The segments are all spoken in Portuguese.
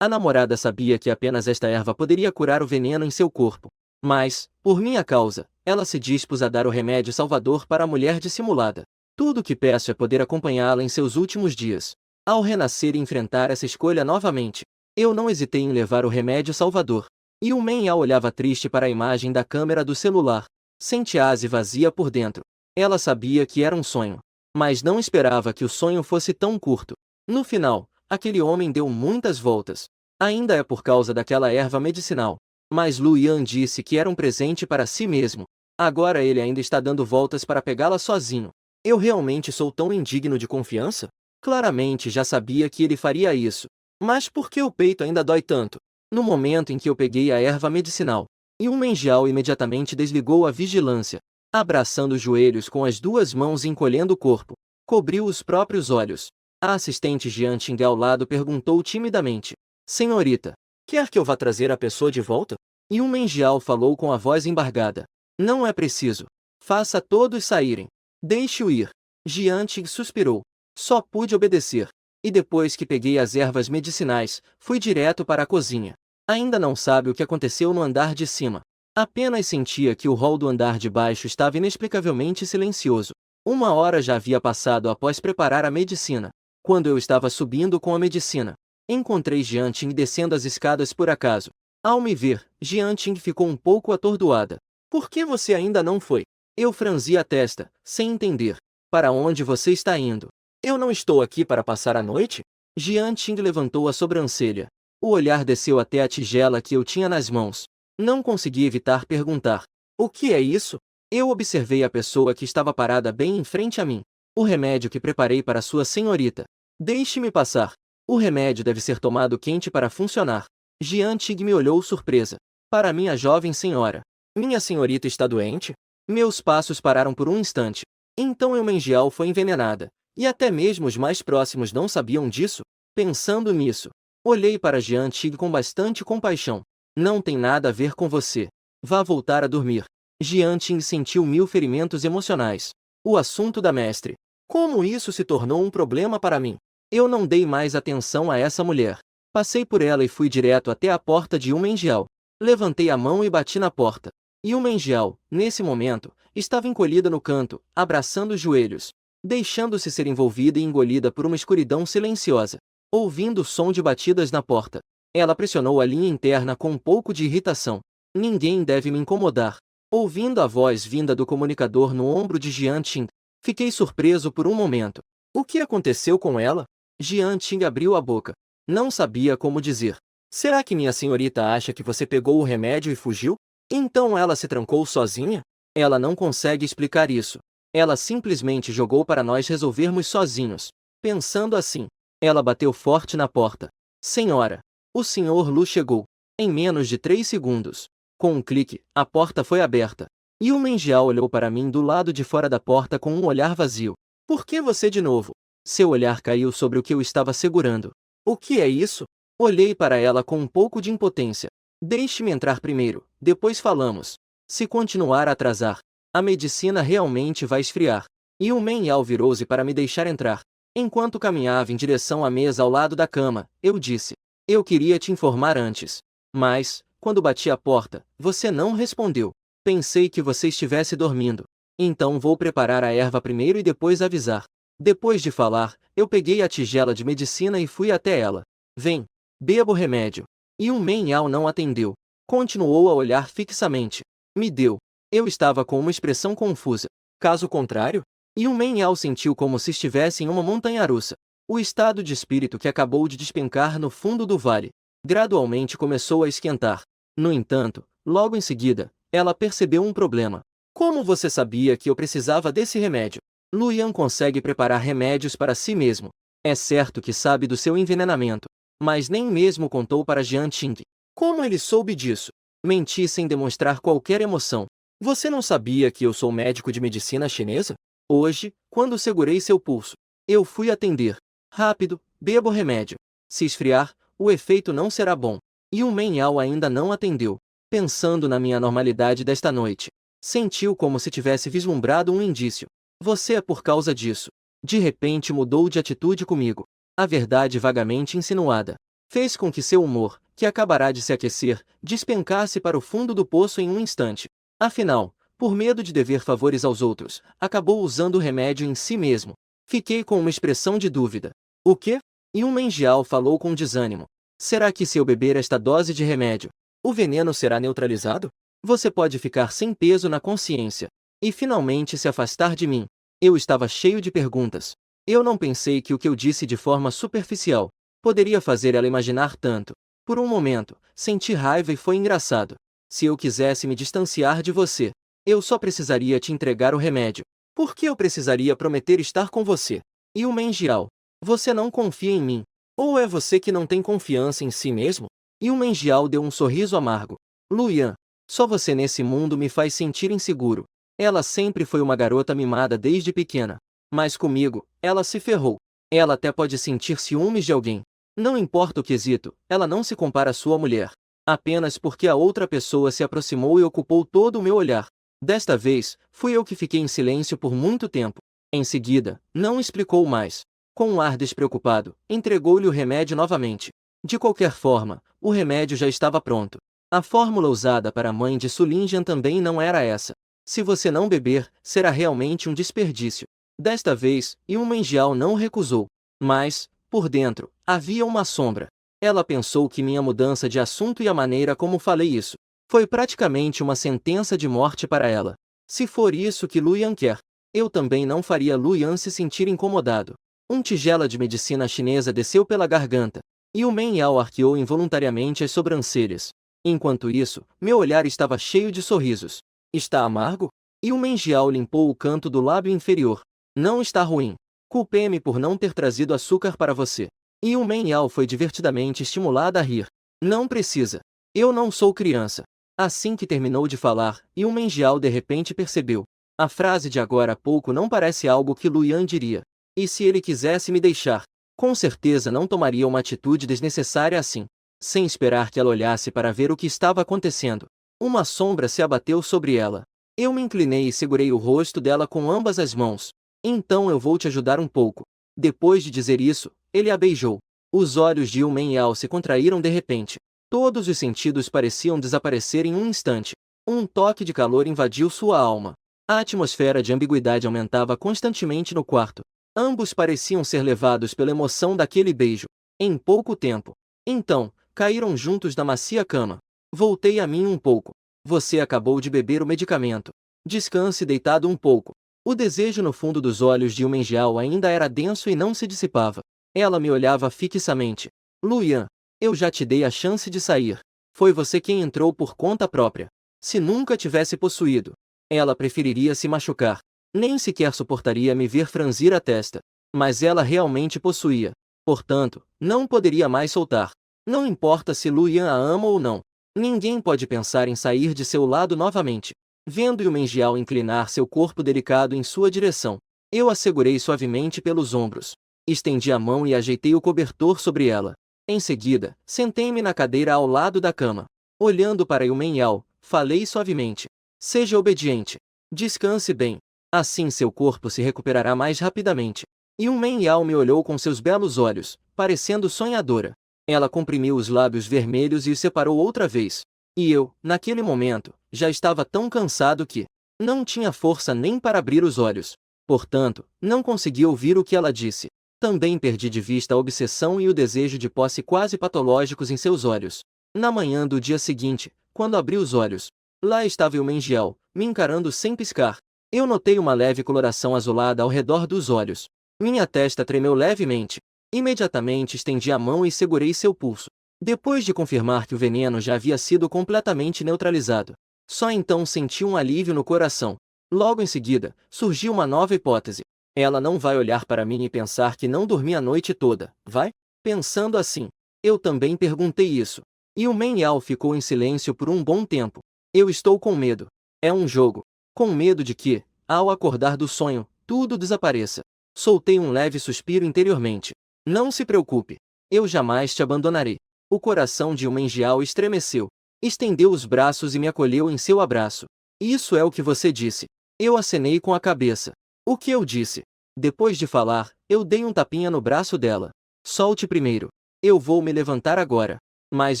A namorada sabia que apenas esta erva poderia curar o veneno em seu corpo. Mas, por minha causa, ela se dispôs a dar o remédio salvador para a mulher dissimulada. Tudo o que peço é poder acompanhá-la em seus últimos dias. Ao renascer e enfrentar essa escolha novamente, eu não hesitei em levar o remédio salvador. E o Meng-Yao olhava triste para a imagem da câmera do celular. Sentia-se vazia por dentro. Ela sabia que era um sonho, mas não esperava que o sonho fosse tão curto. No final, aquele homem deu muitas voltas. Ainda é por causa daquela erva medicinal. Mas Lu Yan disse que era um presente para si mesmo. Agora ele ainda está dando voltas para pegá-la sozinho. Eu realmente sou tão indigno de confiança? Claramente já sabia que ele faria isso. Mas por que o peito ainda dói tanto? No momento em que eu peguei a erva medicinal, e um Meng-Yao imediatamente desligou a vigilância, abraçando os joelhos com as duas mãos e encolhendo o corpo, cobriu os próprios olhos. A assistente Jian Qing ao lado perguntou timidamente: Senhorita, quer que eu vá trazer a pessoa de volta? E um Meng-Yao falou com a voz embargada: Não é preciso. Faça todos saírem. Deixe-o ir. Jian Qing suspirou. Só pude obedecer. E depois que peguei as ervas medicinais, fui direto para a cozinha. Ainda não sabe o que aconteceu no andar de cima. Apenas sentia que o hall do andar de baixo estava inexplicavelmente silencioso. 1 hora já havia passado após preparar a medicina. Quando eu estava subindo com a medicina, encontrei Jian Qing descendo as escadas por acaso. Ao me ver, Jian Qing ficou um pouco atordoada. Por que você ainda não foi? Eu franzi a testa, sem entender. Para onde você está indo? Eu não estou aqui para passar a noite? Jian Qing levantou a sobrancelha. O olhar desceu até a tigela que eu tinha nas mãos. Não consegui evitar perguntar: O que é isso? Eu observei a pessoa que estava parada bem em frente a mim. O remédio que preparei para sua senhorita. Deixe-me passar. O remédio deve ser tomado quente para funcionar. Jian Qing me olhou surpresa. Para minha jovem senhora. Minha senhorita está doente? Meus passos pararam por um instante. Então eu Meng-Yao foi envenenada. E até mesmo os mais próximos não sabiam disso? Pensando nisso, olhei para Jian Qing com bastante compaixão. Não tem nada a ver com você. Vá voltar a dormir. Jian Qing sentiu 1000 ferimentos emocionais. O assunto da mestre. Como isso se tornou um problema para mim? Eu não dei mais atenção a essa mulher. Passei por ela e fui direto até a porta de Meng-Yao. Levantei a mão e bati na porta. E Meng-Yao, nesse momento, estava encolhida no canto, abraçando os joelhos, deixando-se ser envolvida e engolida por uma escuridão silenciosa. Ouvindo o som de batidas na porta, ela pressionou a linha interna com um pouco de irritação. Ninguém deve me incomodar. Ouvindo a voz vinda do comunicador no ombro de Jian Qing, fiquei surpreso por um momento. O que aconteceu com ela? Jian Qing abriu a boca. Não sabia como dizer. Será que minha senhorita acha que você pegou o remédio e fugiu? Então ela se trancou sozinha? Ela não consegue explicar isso. Ela simplesmente jogou para nós resolvermos sozinhos. Pensando assim, ela bateu forte na porta. Senhora, o senhor Lu chegou. Em menos de 3 segundos. Com um clique, a porta foi aberta. E o Meng-Yao olhou para mim do lado de fora da porta com um olhar vazio. Por que você de novo? Seu olhar caiu sobre o que eu estava segurando. O que é isso? Olhei para ela com um pouco de impotência. Deixe-me entrar primeiro, depois falamos. Se continuar a atrasar, a medicina realmente vai esfriar. E o Meng-Yao virou-se para me deixar entrar. Enquanto caminhava em direção à mesa ao lado da cama, eu disse: Eu queria te informar antes. Mas, quando bati a porta, você não respondeu. Pensei que você estivesse dormindo. Então vou preparar a erva primeiro e depois avisar. Depois de falar, eu peguei a tigela de medicina e fui até ela. Vem, beba o remédio. E o Meng-Yao não atendeu. Continuou a olhar fixamente. Me deu. Eu estava com uma expressão confusa. Caso contrário? E o Meng-Yao sentiu como se estivesse em uma montanha-russa. O estado de espírito que acabou de despencar no fundo do vale gradualmente começou a esquentar. No entanto, logo em seguida, ela percebeu um problema. Como você sabia que eu precisava desse remédio? Lu Yan consegue preparar remédios para si mesmo. É certo que sabe do seu envenenamento, mas nem mesmo contou para Jian Qing. Como ele soube disso? Menti sem demonstrar qualquer emoção. Você não sabia que eu sou médico de medicina chinesa? Hoje, quando segurei seu pulso, eu fui atender. Rápido, beba o remédio. Se esfriar, o efeito não será bom. E o Meng-Yao ainda não atendeu. Pensando na minha normalidade desta noite, sentiu como se tivesse vislumbrado um indício. Você é por causa disso. De repente mudou de atitude comigo. A verdade vagamente insinuada. Fez com que seu humor, que acabará de se aquecer, despencasse para o fundo do poço em um instante. Afinal, por medo de dever favores aos outros, acabou usando o remédio em si mesmo. Fiquei com uma expressão de dúvida. O quê? E um mendial falou com desânimo. Será que se eu beber esta dose de remédio, o veneno será neutralizado? Você pode ficar sem peso na consciência e finalmente se afastar de mim. Eu estava cheio de perguntas. Eu não pensei que o que eu disse de forma superficial poderia fazer ela imaginar tanto. Por um momento, senti raiva e foi engraçado. Se eu quisesse me distanciar de você, eu só precisaria te entregar o remédio. Por que eu precisaria prometer estar com você? E o mendial? Você não confia em mim? Ou é você que não tem confiança em si mesmo? E o mendial deu um sorriso amargo. Luyan, só você nesse mundo me faz sentir inseguro. Ela sempre foi uma garota mimada desde pequena. Mas comigo, ela se ferrou. Ela até pode sentir ciúmes de alguém. Não importa o quesito, ela não se compara à sua mulher. Apenas porque a outra pessoa se aproximou e ocupou todo o meu olhar. Desta vez, fui eu que fiquei em silêncio por muito tempo. Em seguida, não explicou mais. Com um ar despreocupado, entregou-lhe o remédio novamente. De qualquer forma, o remédio já estava pronto. A fórmula usada para a mãe de Sulinjan também não era essa. Se você não beber, será realmente um desperdício. Desta vez, Ilmengial não recusou. Mas, por dentro, havia uma sombra. Ela pensou que minha mudança de assunto e a maneira como falei isso foi praticamente uma sentença de morte para ela. Se for isso que Luyan quer, eu também não faria Luyan se sentir incomodado. Tigela de medicina chinesa desceu pela garganta, e o Men Yao arqueou involuntariamente as sobrancelhas. Enquanto isso, meu olhar estava cheio de sorrisos. Está amargo? E o Men Jiao limpou o canto do lábio inferior. Não está ruim. Culpei-me por não ter trazido açúcar para você. E o Men Yao foi divertidamente estimulada a rir. Não precisa. Eu não sou criança. Assim que terminou de falar, e o Men Jiao de repente percebeu. A frase de agora a pouco não parece algo que Luyan diria. E se ele quisesse me deixar, com certeza não tomaria uma atitude desnecessária assim. Sem esperar que ela olhasse para ver o que estava acontecendo, uma sombra se abateu sobre ela. Eu me inclinei e segurei o rosto dela com ambas as mãos. Então eu vou te ajudar um pouco. Depois de dizer isso, ele a beijou. Os olhos de Yumen Yao se contraíram de repente. Todos os sentidos pareciam desaparecer em um instante. Um toque de calor invadiu sua alma. A atmosfera de ambiguidade aumentava constantemente no quarto. Ambos pareciam ser levados pela emoção daquele beijo. Em pouco tempo. Então, caíram juntos na macia cama. Voltei a mim um pouco. Você acabou de beber o medicamento. Descanse deitado um pouco. O desejo no fundo dos olhos de Yumenjiao ainda era denso e não se dissipava. Ela me olhava fixamente. Luyan, eu já te dei a chance de sair. Foi você quem entrou por conta própria. Se nunca tivesse possuído, ela preferiria se machucar. Nem sequer suportaria me ver franzir a testa. Mas ela realmente possuía. Portanto, não poderia mais soltar. Não importa se Luyan a ama ou não. Ninguém pode pensar em sair de seu lado novamente. Vendo Yumenjiao inclinar seu corpo delicado em sua direção, eu a segurei suavemente pelos ombros. Estendi a mão e ajeitei o cobertor sobre ela. Em seguida, sentei-me na cadeira ao lado da cama. Olhando para Yumenjiao, falei suavemente. Seja obediente. Descanse bem. Assim seu corpo se recuperará mais rapidamente. Yumenjiao me olhou com seus belos olhos, parecendo sonhadora. Ela comprimiu os lábios vermelhos e os separou outra vez. E eu, naquele momento, já estava tão cansado que não tinha força nem para abrir os olhos. Portanto, não consegui ouvir o que ela disse. Também perdi de vista a obsessão e o desejo de posse quase patológicos em seus olhos. Na manhã do dia seguinte, quando abri os olhos, lá estava Yumenjiao, me encarando sem piscar. Eu notei uma leve coloração azulada ao redor dos olhos. Minha testa tremeu levemente. Imediatamente estendi a mão e segurei seu pulso. Depois de confirmar que o veneno já havia sido completamente neutralizado, só então senti um alívio no coração. Logo em seguida, surgiu uma nova hipótese. Ela não vai olhar para mim e pensar que não dormi a noite toda, vai? Pensando assim, eu também perguntei isso. E o Men Yao ficou em silêncio por um bom tempo. Eu estou com medo. É um jogo. Com medo de que, ao acordar do sonho, tudo desapareça. Soltei um leve suspiro interiormente. Não se preocupe. Eu jamais te abandonarei. O coração de Yumenjiao estremeceu. Estendeu os braços e me acolheu em seu abraço. Isso é o que você disse. Eu acenei com a cabeça. O que eu disse? Depois de falar, eu dei um tapinha no braço dela. Solte primeiro. Eu vou me levantar agora. Mas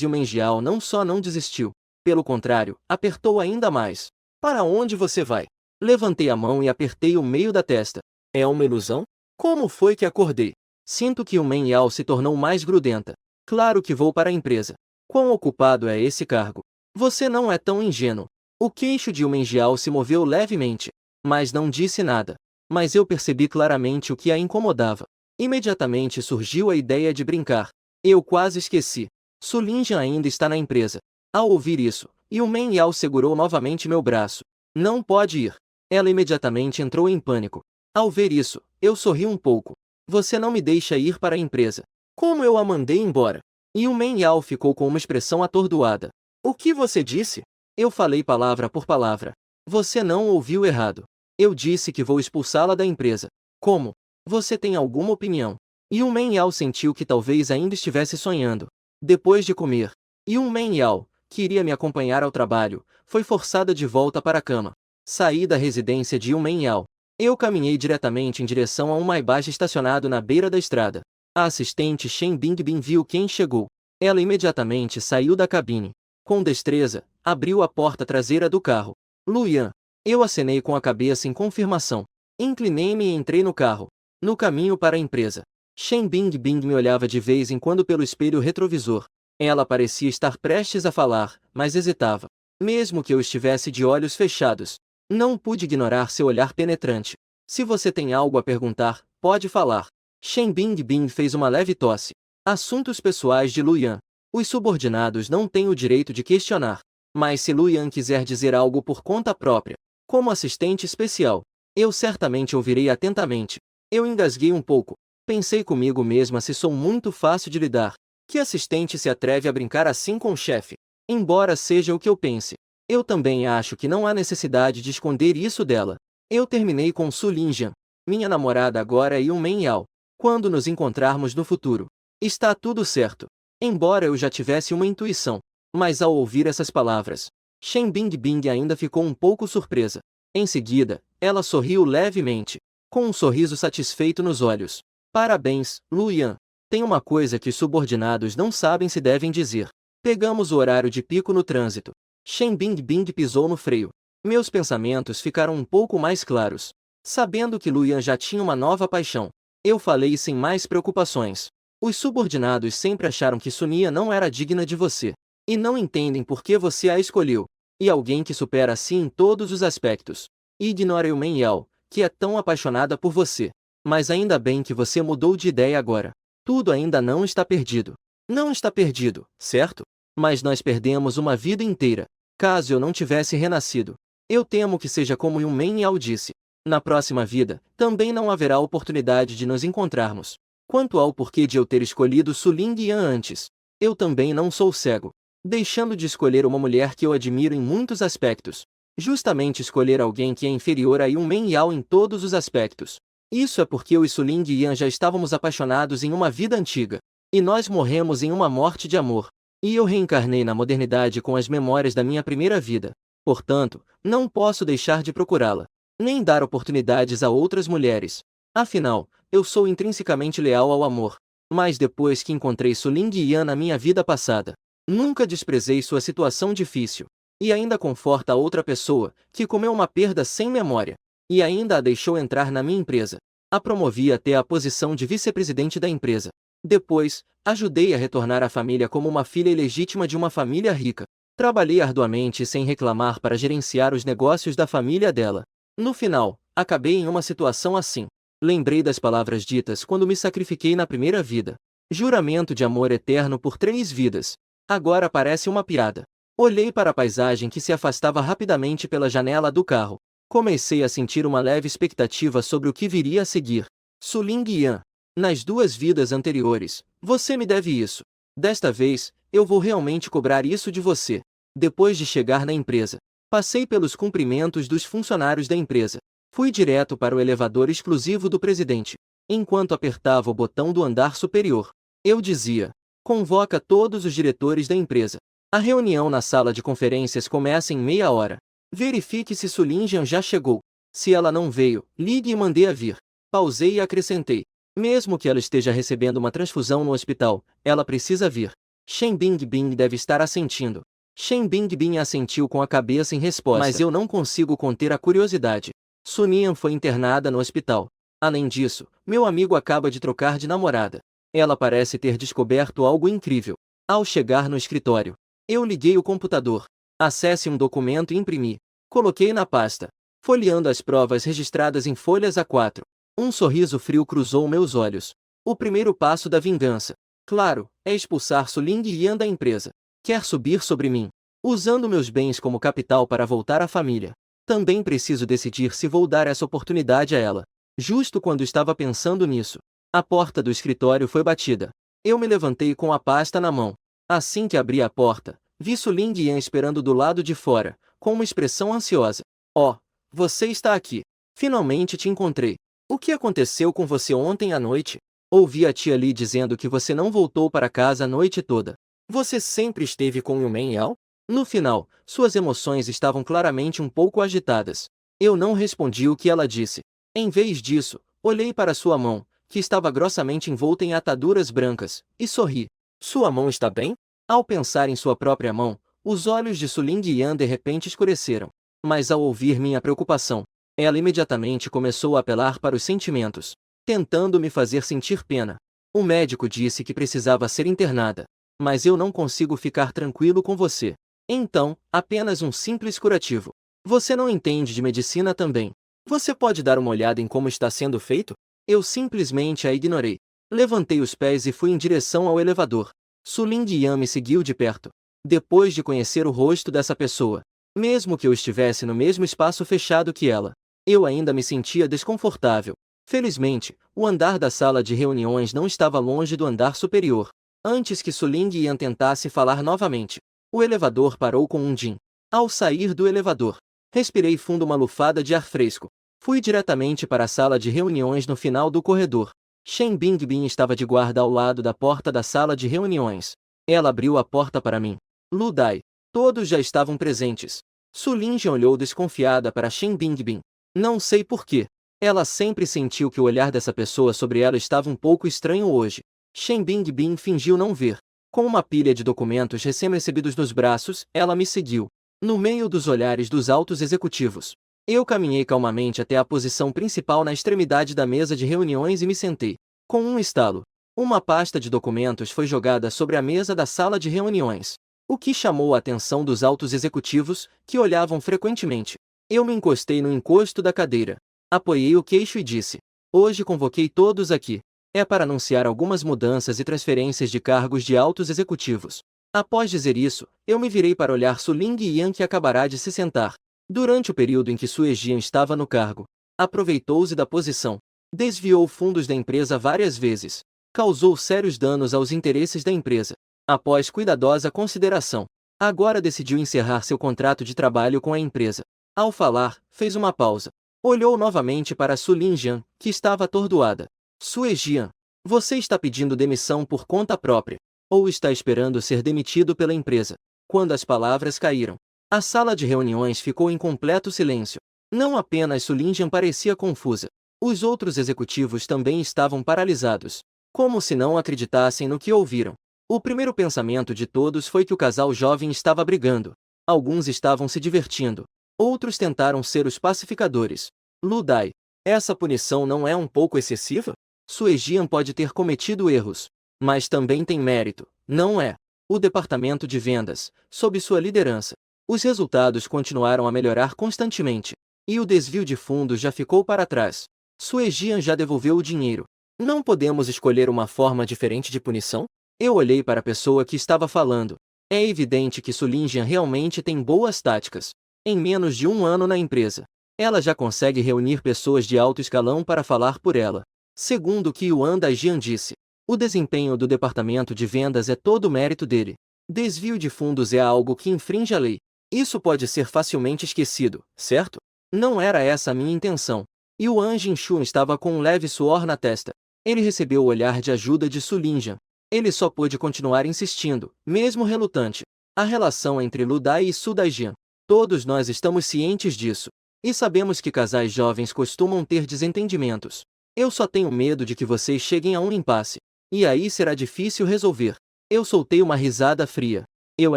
Yu Menjiao não só não desistiu. Pelo contrário, apertou ainda mais. Para onde você vai? Levantei a mão e apertei o meio da testa. É uma ilusão? Como foi que acordei? Sinto que Yu Menjiao se tornou mais grudenta. Claro que vou para a empresa. Quão ocupado é esse cargo? Você não é tão ingênuo. O queixo de Yu Menjiao se moveu levemente, mas não disse nada. Mas eu percebi claramente o que a incomodava. Imediatamente surgiu a ideia de brincar. Eu quase esqueci. Su Lingyan ainda está na empresa. Ao ouvir isso, Yu Menjiao segurou novamente meu braço. Não pode ir. Ela imediatamente entrou em pânico. Ao ver isso, eu sorri um pouco. Você não me deixa ir para a empresa. Como eu a mandei embora? Yu Menjiao ficou com uma expressão atordoada. O que você disse? Eu falei palavra por palavra. Você não ouviu errado. Eu disse que vou expulsá-la da empresa. Como? Você tem alguma opinião? Yu Menjiao sentiu que talvez ainda estivesse sonhando. Depois de comer, Yu Menjiao, que iria me acompanhar ao trabalho, foi forçada de volta para a cama. Saí da residência de Yu Menjiao. Eu caminhei diretamente em direção a um Maybach estacionado na beira da estrada. A assistente Shen Bingbing viu quem chegou. Ela imediatamente saiu da cabine. Com destreza, abriu a porta traseira do carro. Luyan. Eu acenei com a cabeça em confirmação. Inclinei-me e entrei no carro. No caminho para a empresa. Shen Bingbing me olhava de vez em quando pelo espelho retrovisor. Ela parecia estar prestes a falar, mas hesitava. Mesmo que eu estivesse de olhos fechados, não pude ignorar seu olhar penetrante. Se você tem algo a perguntar, pode falar. Shen Bingbing fez uma leve tosse. Assuntos pessoais de Luyan. Os subordinados não têm o direito de questionar. Mas se Luyan quiser dizer algo por conta própria, como assistente especial, eu certamente ouvirei atentamente. Eu engasguei um pouco. Pensei comigo mesma se sou muito fácil de lidar. Que assistente se atreve a brincar assim com o chefe? Embora seja o que eu pense, eu também acho que não há necessidade de esconder isso dela. Eu terminei com Su Lingyan. Minha namorada agora é Yu Menjiao. Quando nos encontrarmos no futuro, está tudo certo. Embora eu já tivesse uma intuição. Mas ao ouvir essas palavras, Shen Bingbing ainda ficou um pouco surpresa. Em seguida, ela sorriu levemente, com um sorriso satisfeito nos olhos. Parabéns, Luyan. Tem uma coisa que os subordinados não sabem se devem dizer. Pegamos o horário de pico no trânsito. Shen Bingbing pisou no freio. Meus pensamentos ficaram um pouco mais claros. Sabendo que Luyan já tinha uma nova paixão, eu falei sem mais preocupações. Os subordinados sempre acharam que Sunia não era digna de você. E não entendem por que você a escolheu. E alguém que supera assim em todos os aspectos. E ignora Yu Menjiao, que é tão apaixonada por você. Mas ainda bem que você mudou de ideia agora. Tudo ainda não está perdido. Não está perdido, certo? Mas nós perdemos uma vida inteira. Caso eu não tivesse renascido. Eu temo que seja como Yu Menjiao disse. Na próxima vida, também não haverá oportunidade de nos encontrarmos. Quanto ao porquê de eu ter escolhido Su Lingyan antes, eu também não sou cego. Deixando de escolher uma mulher que eu admiro em muitos aspectos. Justamente escolher alguém que é inferior a Yu Menjiao em todos os aspectos. Isso é porque eu e Su Lingyan já estávamos apaixonados em uma vida antiga. E nós morremos em uma morte de amor. E eu reencarnei na modernidade com as memórias da minha primeira vida. Portanto, não posso deixar de procurá-la. Nem dar oportunidades a outras mulheres. Afinal, eu sou intrinsecamente leal ao amor. Mas depois que encontrei Su Lingyan na minha vida passada, nunca desprezei sua situação difícil. E ainda conforta a outra pessoa, que comeu uma perda sem memória. E ainda a deixou entrar na minha empresa. A promovi até a posição de vice-presidente da empresa. Depois, ajudei a retornar à família como uma filha ilegítima de uma família rica. Trabalhei arduamente e sem reclamar para gerenciar os negócios da família dela. No final, acabei em uma situação assim. Lembrei das palavras ditas quando me sacrifiquei na primeira vida. Juramento de amor eterno por 3 vidas. Agora parece uma piada. Olhei para a paisagem que se afastava rapidamente pela janela do carro. Comecei a sentir uma leve expectativa sobre o que viria a seguir. Su Lingyan. Nas 2 vidas anteriores, você me deve isso. Desta vez, eu vou realmente cobrar isso de você. Depois de chegar na empresa, passei pelos cumprimentos dos funcionários da empresa. Fui direto para o elevador exclusivo do presidente. Enquanto apertava o botão do andar superior, eu dizia: convoca todos os diretores da empresa. A reunião na sala de conferências começa em meia hora. Verifique se Su Lingyan já chegou. Se ela não veio, ligue e mandei-a vir. Pausei e acrescentei: Mesmo que ela esteja recebendo uma transfusão no hospital, ela precisa vir. Shen Bingbing deve estar assentindo. Shen Bingbing assentiu com a cabeça em resposta. Mas eu não consigo conter a curiosidade. Su Nian foi internada no hospital. Além disso, meu amigo acaba de trocar de namorada. Ela parece ter descoberto algo incrível. Ao chegar no escritório, eu liguei o computador. Acesse um documento e imprimi. Coloquei na pasta. Folheando as provas registradas em folhas A4. Um sorriso frio cruzou meus olhos. O primeiro passo da vingança, claro, é expulsar Su Lingyan da empresa. Quer subir sobre mim, usando meus bens como capital para voltar à família. Também preciso decidir se vou dar essa oportunidade a ela. Justo quando estava pensando nisso, a porta do escritório foi batida. Eu me levantei com a pasta na mão. Assim que abri a porta, vi Su Lingyan esperando do lado de fora, com uma expressão ansiosa. Oh, você está aqui. Finalmente te encontrei. O que aconteceu com você ontem à noite? Ouvi a tia Li dizendo que você não voltou para casa a noite toda. Você sempre esteve com Yumen Yao? No final, suas emoções estavam claramente um pouco agitadas. Eu não respondi o que ela disse. Em vez disso, olhei para sua mão, que estava grossamente envolta em ataduras brancas, e sorri. Sua mão está bem? Ao pensar em sua própria mão, os olhos de Su Lingyan de repente escureceram. Mas ao ouvir minha preocupação, ela imediatamente começou a apelar para os sentimentos, tentando me fazer sentir pena. O médico disse que precisava ser internada. Mas eu não consigo ficar tranquilo com você. Então, apenas um simples curativo. Você não entende de medicina também. Você pode dar uma olhada em como está sendo feito? Eu simplesmente a ignorei. Levantei os pés e fui em direção ao elevador. Su Lingyan me seguiu de perto. Depois de conhecer o rosto dessa pessoa, mesmo que eu estivesse no mesmo espaço fechado que ela, eu ainda me sentia desconfortável. Felizmente, o andar da sala de reuniões não estava longe do andar superior. Antes que Su Lingyan tentasse falar novamente, o elevador parou com um din. Ao sair do elevador, respirei fundo uma lufada de ar fresco. Fui diretamente para a sala de reuniões no final do corredor. Shen Bingbing estava de guarda ao lado da porta da sala de reuniões. Ela abriu a porta para mim. Lu Dai. Todos já estavam presentes. Su Lingyan olhou desconfiada para Shen Bingbing. Não sei porquê. Ela sempre sentiu que o olhar dessa pessoa sobre ela estava um pouco estranho hoje. Shen Bingbing fingiu não ver. Com uma pilha de documentos recém-recebidos nos braços, ela me seguiu. No meio dos olhares dos altos executivos, eu caminhei calmamente até a posição principal na extremidade da mesa de reuniões e me sentei. Com um estalo, uma pasta de documentos foi jogada sobre a mesa da sala de reuniões, o que chamou a atenção dos altos executivos, que olhavam frequentemente. Eu me encostei no encosto da cadeira. Apoiei o queixo e disse: hoje convoquei todos aqui. É para anunciar algumas mudanças e transferências de cargos de altos executivos. Após dizer isso, eu me virei para olhar Su Lingyan, que acabará de se sentar. Durante o período em que Su Ejian estava no cargo, aproveitou-se da posição. Desviou fundos da empresa várias vezes. Causou sérios danos aos interesses da empresa. Após cuidadosa consideração, agora decidiu encerrar seu contrato de trabalho com a empresa. Ao falar, fez uma pausa. Olhou novamente para Su Lingyan, que estava atordoada. Su Ejian, você está pedindo demissão por conta própria, ou está esperando ser demitido pela empresa? Quando as palavras caíram, a sala de reuniões ficou em completo silêncio. Não apenas Su Lingyan parecia confusa. Os outros executivos também estavam paralisados, como se não acreditassem no que ouviram. O primeiro pensamento de todos foi que o casal jovem estava brigando. Alguns estavam se divertindo. Outros tentaram ser os pacificadores. Lu Dai, essa punição não é um pouco excessiva? Su Ejian pode ter cometido erros, mas também tem mérito, não é? O departamento de vendas, sob sua liderança, os resultados continuaram a melhorar constantemente, e o desvio de fundos já ficou para trás. Su Ejian já devolveu o dinheiro. Não podemos escolher uma forma diferente de punição? Eu olhei para a pessoa que estava falando. É evidente que Su Lingyan realmente tem boas táticas. Em menos de um ano na empresa, ela já consegue reunir pessoas de alto escalão para falar por ela. Segundo o que Yuan Daijian disse, o desempenho do departamento de vendas é todo o mérito dele. Desvio de fundos é algo que infringe a lei. Isso pode ser facilmente esquecido, certo? Não era essa a minha intenção. Yuan Jinshu estava com um leve suor na testa. Ele recebeu o olhar de ajuda de Su Lingyan. Ele só pôde continuar insistindo, mesmo relutante. A relação entre Lu Dai e Su Daijian. Todos nós estamos cientes disso. E sabemos que casais jovens costumam ter desentendimentos. Eu só tenho medo de que vocês cheguem a um impasse. E aí será difícil resolver. Eu soltei uma risada fria. Eu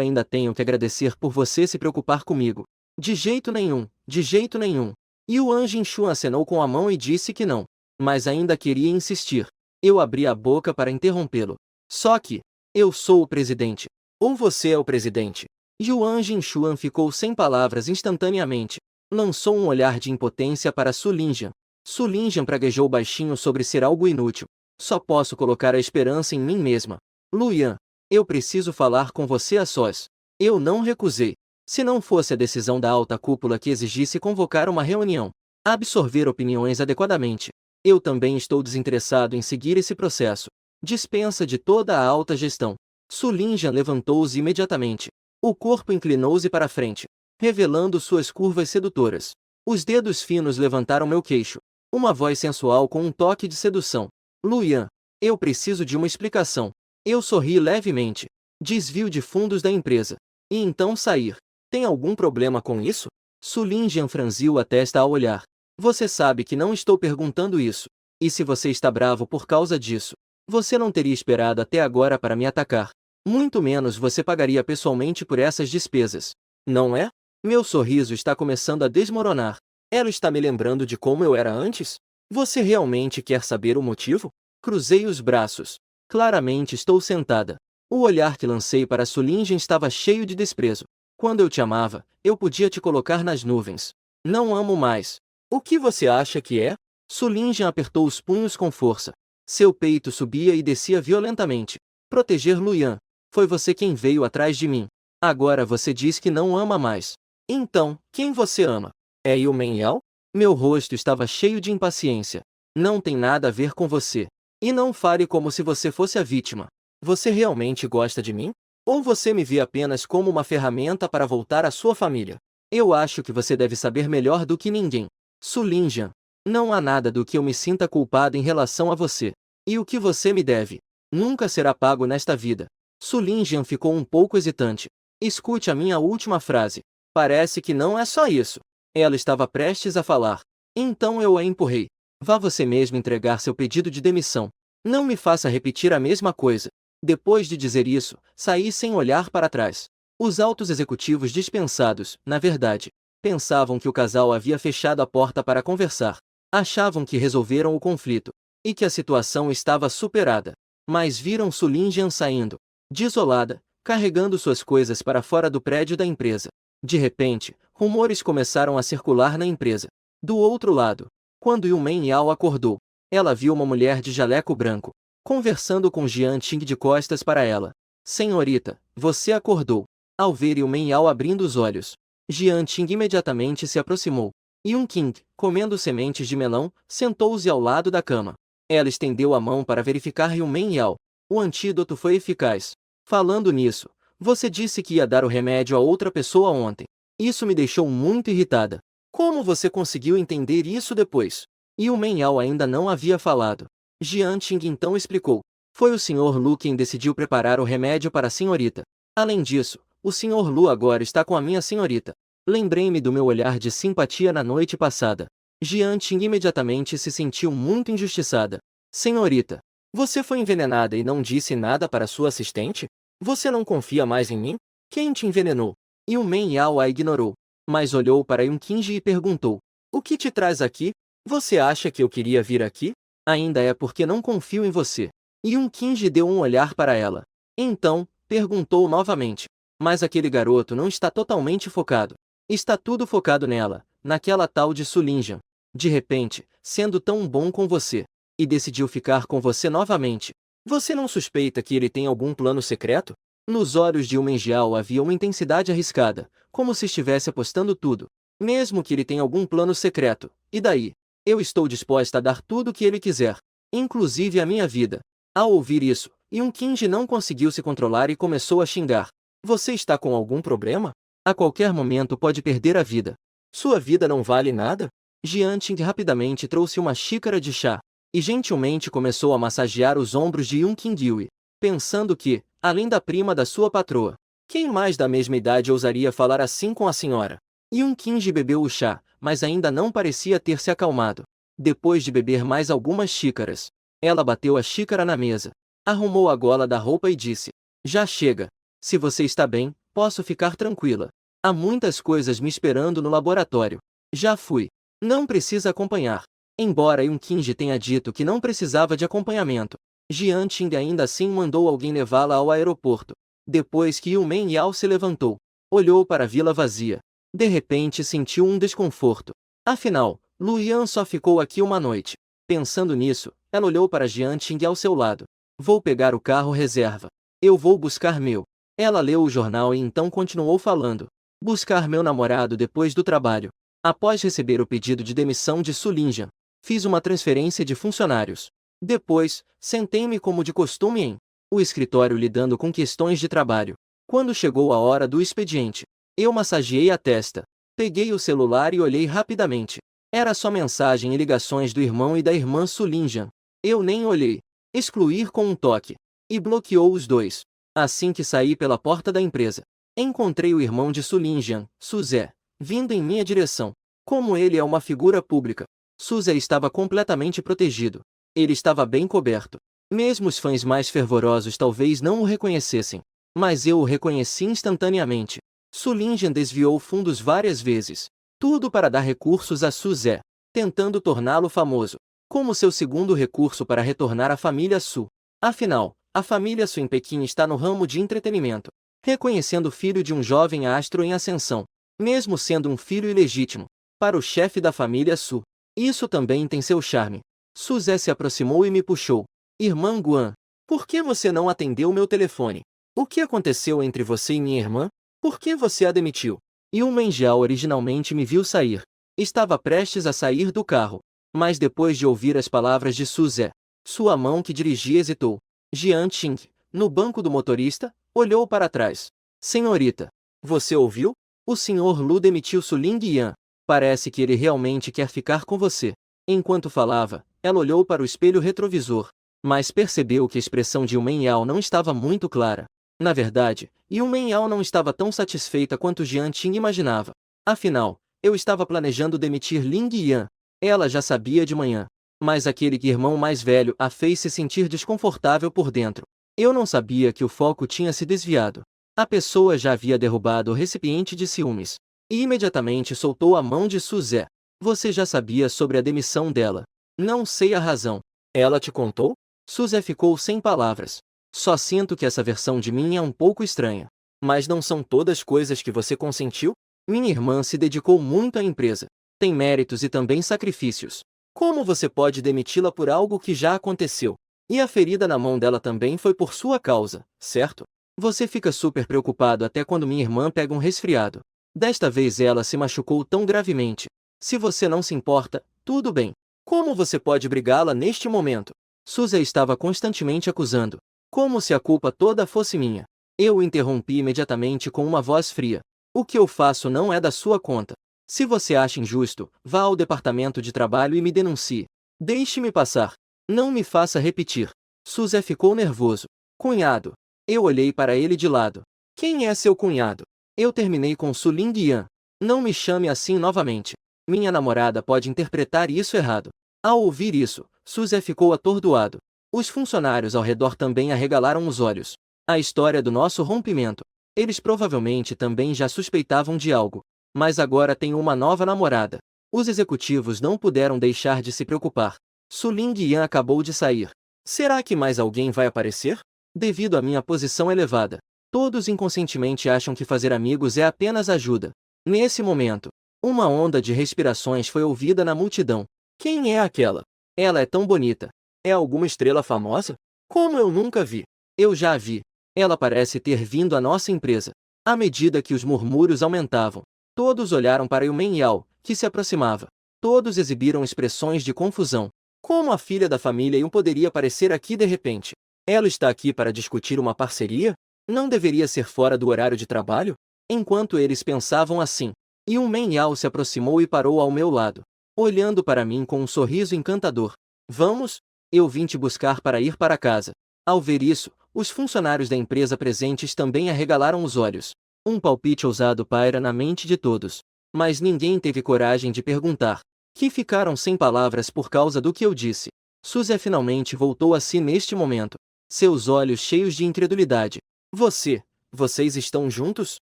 ainda tenho que agradecer por você se preocupar comigo. De jeito nenhum, de jeito nenhum. E o Anjin Shun acenou com a mão e disse que não. Mas ainda queria insistir. Eu abri a boca para interrompê-lo. Só que, eu sou o presidente. Ou você é o presidente. Yuan Jinshuan ficou sem palavras instantaneamente. Lançou um olhar de impotência para Su Lingyan. Su Lingyan praguejou baixinho sobre ser algo inútil. Só posso colocar a esperança em mim mesma. Luyan, eu preciso falar com você a sós. Eu não recusei. Se não fosse a decisão da alta cúpula que exigisse convocar uma reunião, absorver opiniões adequadamente, eu também estou desinteressado em seguir esse processo. Dispensa de toda a alta gestão. Su Lingyan levantou-se imediatamente. O corpo inclinou-se para a frente, revelando suas curvas sedutoras. Os dedos finos levantaram meu queixo. Uma voz sensual com um toque de sedução. Luyan, eu preciso de uma explicação. Eu sorri levemente. Desvio de fundos da empresa. E então sair. Tem algum problema com isso? Su Lingyan franziu a testa ao olhar. Você sabe que não estou perguntando isso. E se você está bravo por causa disso, você não teria esperado até agora para me atacar. Muito menos você pagaria pessoalmente por essas despesas. Não é? Meu sorriso está começando a desmoronar. Ela está me lembrando de como eu era antes? Você realmente quer saber o motivo? Cruzei os braços. Claramente estou sentada. O olhar que lancei para Su Lingyan estava cheio de desprezo. Quando eu te amava, eu podia te colocar nas nuvens. Não amo mais. O que você acha que é? Su Lingyan apertou os punhos com força. Seu peito subia e descia violentamente. Proteger Luyan. Foi você quem veio atrás de mim. Agora você diz que não ama mais. Então, quem você ama? É Yu Menyao? Meu rosto estava cheio de impaciência. Não tem nada a ver com você. E não fale como se você fosse a vítima. Você realmente gosta de mim? Ou você me vê apenas como uma ferramenta para voltar à sua família? Eu acho que você deve saber melhor do que ninguém. Su Lingyan, não há nada do que eu me sinta culpado em relação a você. E o que você me deve nunca será pago nesta vida. Su Lingyan ficou um pouco hesitante. Escute a minha última frase. Parece que não é só isso. Ela estava prestes a falar. Então eu a empurrei. Vá você mesmo entregar seu pedido de demissão. Não me faça repetir a mesma coisa. Depois de dizer isso, saí sem olhar para trás. Os altos executivos dispensados, na verdade, pensavam que o casal havia fechado a porta para conversar. Achavam que resolveram o conflito e que a situação estava superada. Mas viram Su Lingyan saindo, desolada, carregando suas coisas para fora do prédio da empresa. De repente, rumores começaram a circular na empresa. Do outro lado, quando Yu Menyao acordou, ela viu uma mulher de jaleco branco, conversando com Jian Qing de costas para ela. Senhorita, você acordou. Ao ver Yu Menyao abrindo os olhos, Jian Qing imediatamente se aproximou. Yun Qing, comendo sementes de melão, sentou-se ao lado da cama. Ela estendeu a mão para verificar Yu Menyao. O antídoto foi eficaz. Falando nisso, você disse que ia dar o remédio a outra pessoa ontem. Isso me deixou muito irritada. Como você conseguiu entender isso depois? Yu Menyao ainda não havia falado. Jian Qing então explicou. Foi o Sr. Lu quem decidiu preparar o remédio para a senhorita. Além disso, o Sr. Lu agora está com a minha senhorita. Lembrei-me do meu olhar de simpatia na noite passada. Jian Qing imediatamente se sentiu muito injustiçada. Senhorita, você foi envenenada e não disse nada para sua assistente? Você não confia mais em mim? Quem te envenenou? Yu Menyao a ignorou, mas olhou para Yun Qing e perguntou. O que te traz aqui? Você acha que eu queria vir aqui? Ainda é porque não confio em você. Yun Qing deu um olhar para ela. Então, perguntou novamente. Mas aquele garoto não está totalmente focado. Está tudo focado nela, naquela tal de Su Lingyan. De repente, sendo tão bom com você, e decidiu ficar com você novamente. Você não suspeita que ele tem algum plano secreto? Nos olhos de Yu Menyao havia uma intensidade arriscada, como se estivesse apostando tudo. Mesmo que ele tenha algum plano secreto, e daí? Eu estou disposta a dar tudo o que ele quiser, inclusive a minha vida. Ao ouvir isso, Yun Qing não conseguiu se controlar e começou a xingar. Você está com algum problema? A qualquer momento pode perder a vida. Sua vida não vale nada? Jian Qing rapidamente trouxe uma xícara de chá, e gentilmente começou a massagear os ombros de Yun Qing, pensando que, além da prima da sua patroa, quem mais da mesma idade ousaria falar assim com a senhora? Yun Qing bebeu o chá, mas ainda não parecia ter se acalmado. Depois de beber mais algumas xícaras, ela bateu a xícara na mesa, arrumou a gola da roupa e disse: Já chega. Se você está bem, posso ficar tranquila. Há muitas coisas me esperando no laboratório. Já fui. Não precisa acompanhar. Embora Yun Qingji tenha dito que não precisava de acompanhamento, Jian Qing ainda assim mandou alguém levá-la ao aeroporto. Depois que Yu Men Yao se levantou, olhou para a vila vazia. De repente sentiu um desconforto. Afinal, Lu Yan só ficou aqui uma noite. Pensando nisso, ela olhou para Jian Qing ao seu lado. Vou pegar o carro reserva. Eu vou buscar meu. Ela leu o jornal e então continuou falando. Buscar meu namorado depois do trabalho. Após receber o pedido de demissão de Su Lingjian, fiz uma transferência de funcionários. Depois, sentei-me como de costume em o escritório lidando com questões de trabalho. Quando chegou a hora do expediente, eu massageei a testa. Peguei o celular e olhei rapidamente. Era só mensagem e ligações do irmão e da irmã Su Lingjian. Eu nem olhei. Excluir com um toque. E bloqueou os dois. Assim que saí pela porta da empresa, encontrei o irmão de Su Lingjian, Su Zé, vindo em minha direção. Como ele é uma figura pública, Su Zé estava completamente protegido. Ele estava bem coberto. Mesmo os fãs mais fervorosos talvez não o reconhecessem. Mas eu o reconheci instantaneamente. Su Lingjian desviou fundos várias vezes. Tudo para dar recursos a Su Zé, tentando torná-lo famoso, como seu segundo recurso para retornar à família Su. Afinal, a família Su em Pequim está no ramo de entretenimento, reconhecendo o filho de um jovem astro em ascensão, mesmo sendo um filho ilegítimo, para o chefe da família Su. Isso também tem seu charme. Su Zé se aproximou e me puxou. Irmã Guan, por que você não atendeu meu telefone? O que aconteceu entre você e minha irmã? Por que você a demitiu? Yu Menjiao originalmente me viu sair. Estava prestes a sair do carro. Mas depois de ouvir as palavras de Su Zé, sua mão que dirigia hesitou. Jian Qing, no banco do motorista, olhou para trás. Senhorita, você ouviu? O Sr. Lu demitiu Su Lingyan. Parece que ele realmente quer ficar com você. Enquanto falava, ela olhou para o espelho retrovisor, mas percebeu que a expressão de Yu Menjiao não estava muito clara. Na verdade, Yu Menjiao não estava tão satisfeita quanto Jian Qing imaginava. Afinal, eu estava planejando demitir Ling Yan. Ela já sabia de manhã. Mas aquele irmão mais velho a fez se sentir desconfortável por dentro. Eu não sabia que o foco tinha se desviado. A pessoa já havia derrubado o recipiente de ciúmes. E imediatamente soltou a mão de Su Zé. Você já sabia sobre a demissão dela. Não sei a razão. Ela te contou? Su Zé ficou sem palavras. Só sinto que essa versão de mim é um pouco estranha. Mas não são todas coisas que você consentiu? Minha irmã se dedicou muito à empresa. Tem méritos e também sacrifícios. Como você pode demiti-la por algo que já aconteceu? E a ferida na mão dela também foi por sua causa, certo? Você fica super preocupado até quando minha irmã pega um resfriado. Desta vez ela se machucou tão gravemente. Se você não se importa, tudo bem. Como você pode brigá-la neste momento? Suzy estava constantemente acusando. Como se a culpa toda fosse minha. Eu o interrompi imediatamente com uma voz fria. O que eu faço não é da sua conta. Se você acha injusto, vá ao departamento de trabalho e me denuncie. Deixe-me passar. Não me faça repetir. Suzy ficou nervoso. Cunhado. Eu olhei para ele de lado. Quem é seu cunhado? Eu terminei com Su Lingyan. Não me chame assim novamente. Minha namorada pode interpretar isso errado. Ao ouvir isso, Suzy ficou atordoado. Os funcionários ao redor também arregalaram os olhos. A história do nosso rompimento. Eles provavelmente também já suspeitavam de algo. Mas agora tem uma nova namorada. Os executivos não puderam deixar de se preocupar. Su Lingyan acabou de sair. Será que mais alguém vai aparecer? Devido à minha posição elevada, todos inconscientemente acham que fazer amigos é apenas ajuda. Nesse momento, uma onda de respirações foi ouvida na multidão. Quem é aquela? Ela é tão bonita. É alguma estrela famosa? Como eu nunca vi. Eu já a vi. Ela parece ter vindo à nossa empresa. À medida que os murmúrios aumentavam, todos olharam para Yu Menjiao, que se aproximava. Todos exibiram expressões de confusão. Como a filha da família Yun poderia aparecer aqui de repente? Ela está aqui para discutir uma parceria? Não deveria ser fora do horário de trabalho? Enquanto eles pensavam assim, Yu Menjiao se aproximou e parou ao meu lado, olhando para mim com um sorriso encantador. Vamos? Eu vim te buscar para ir para casa. Ao ver isso, os funcionários da empresa presentes também arregalaram os olhos. Um palpite ousado paira na mente de todos. Mas ninguém teve coragem de perguntar. que ficaram sem palavras por causa do que eu disse. Suzy finalmente voltou a si neste momento, seus olhos cheios de incredulidade. Vocês estão juntos?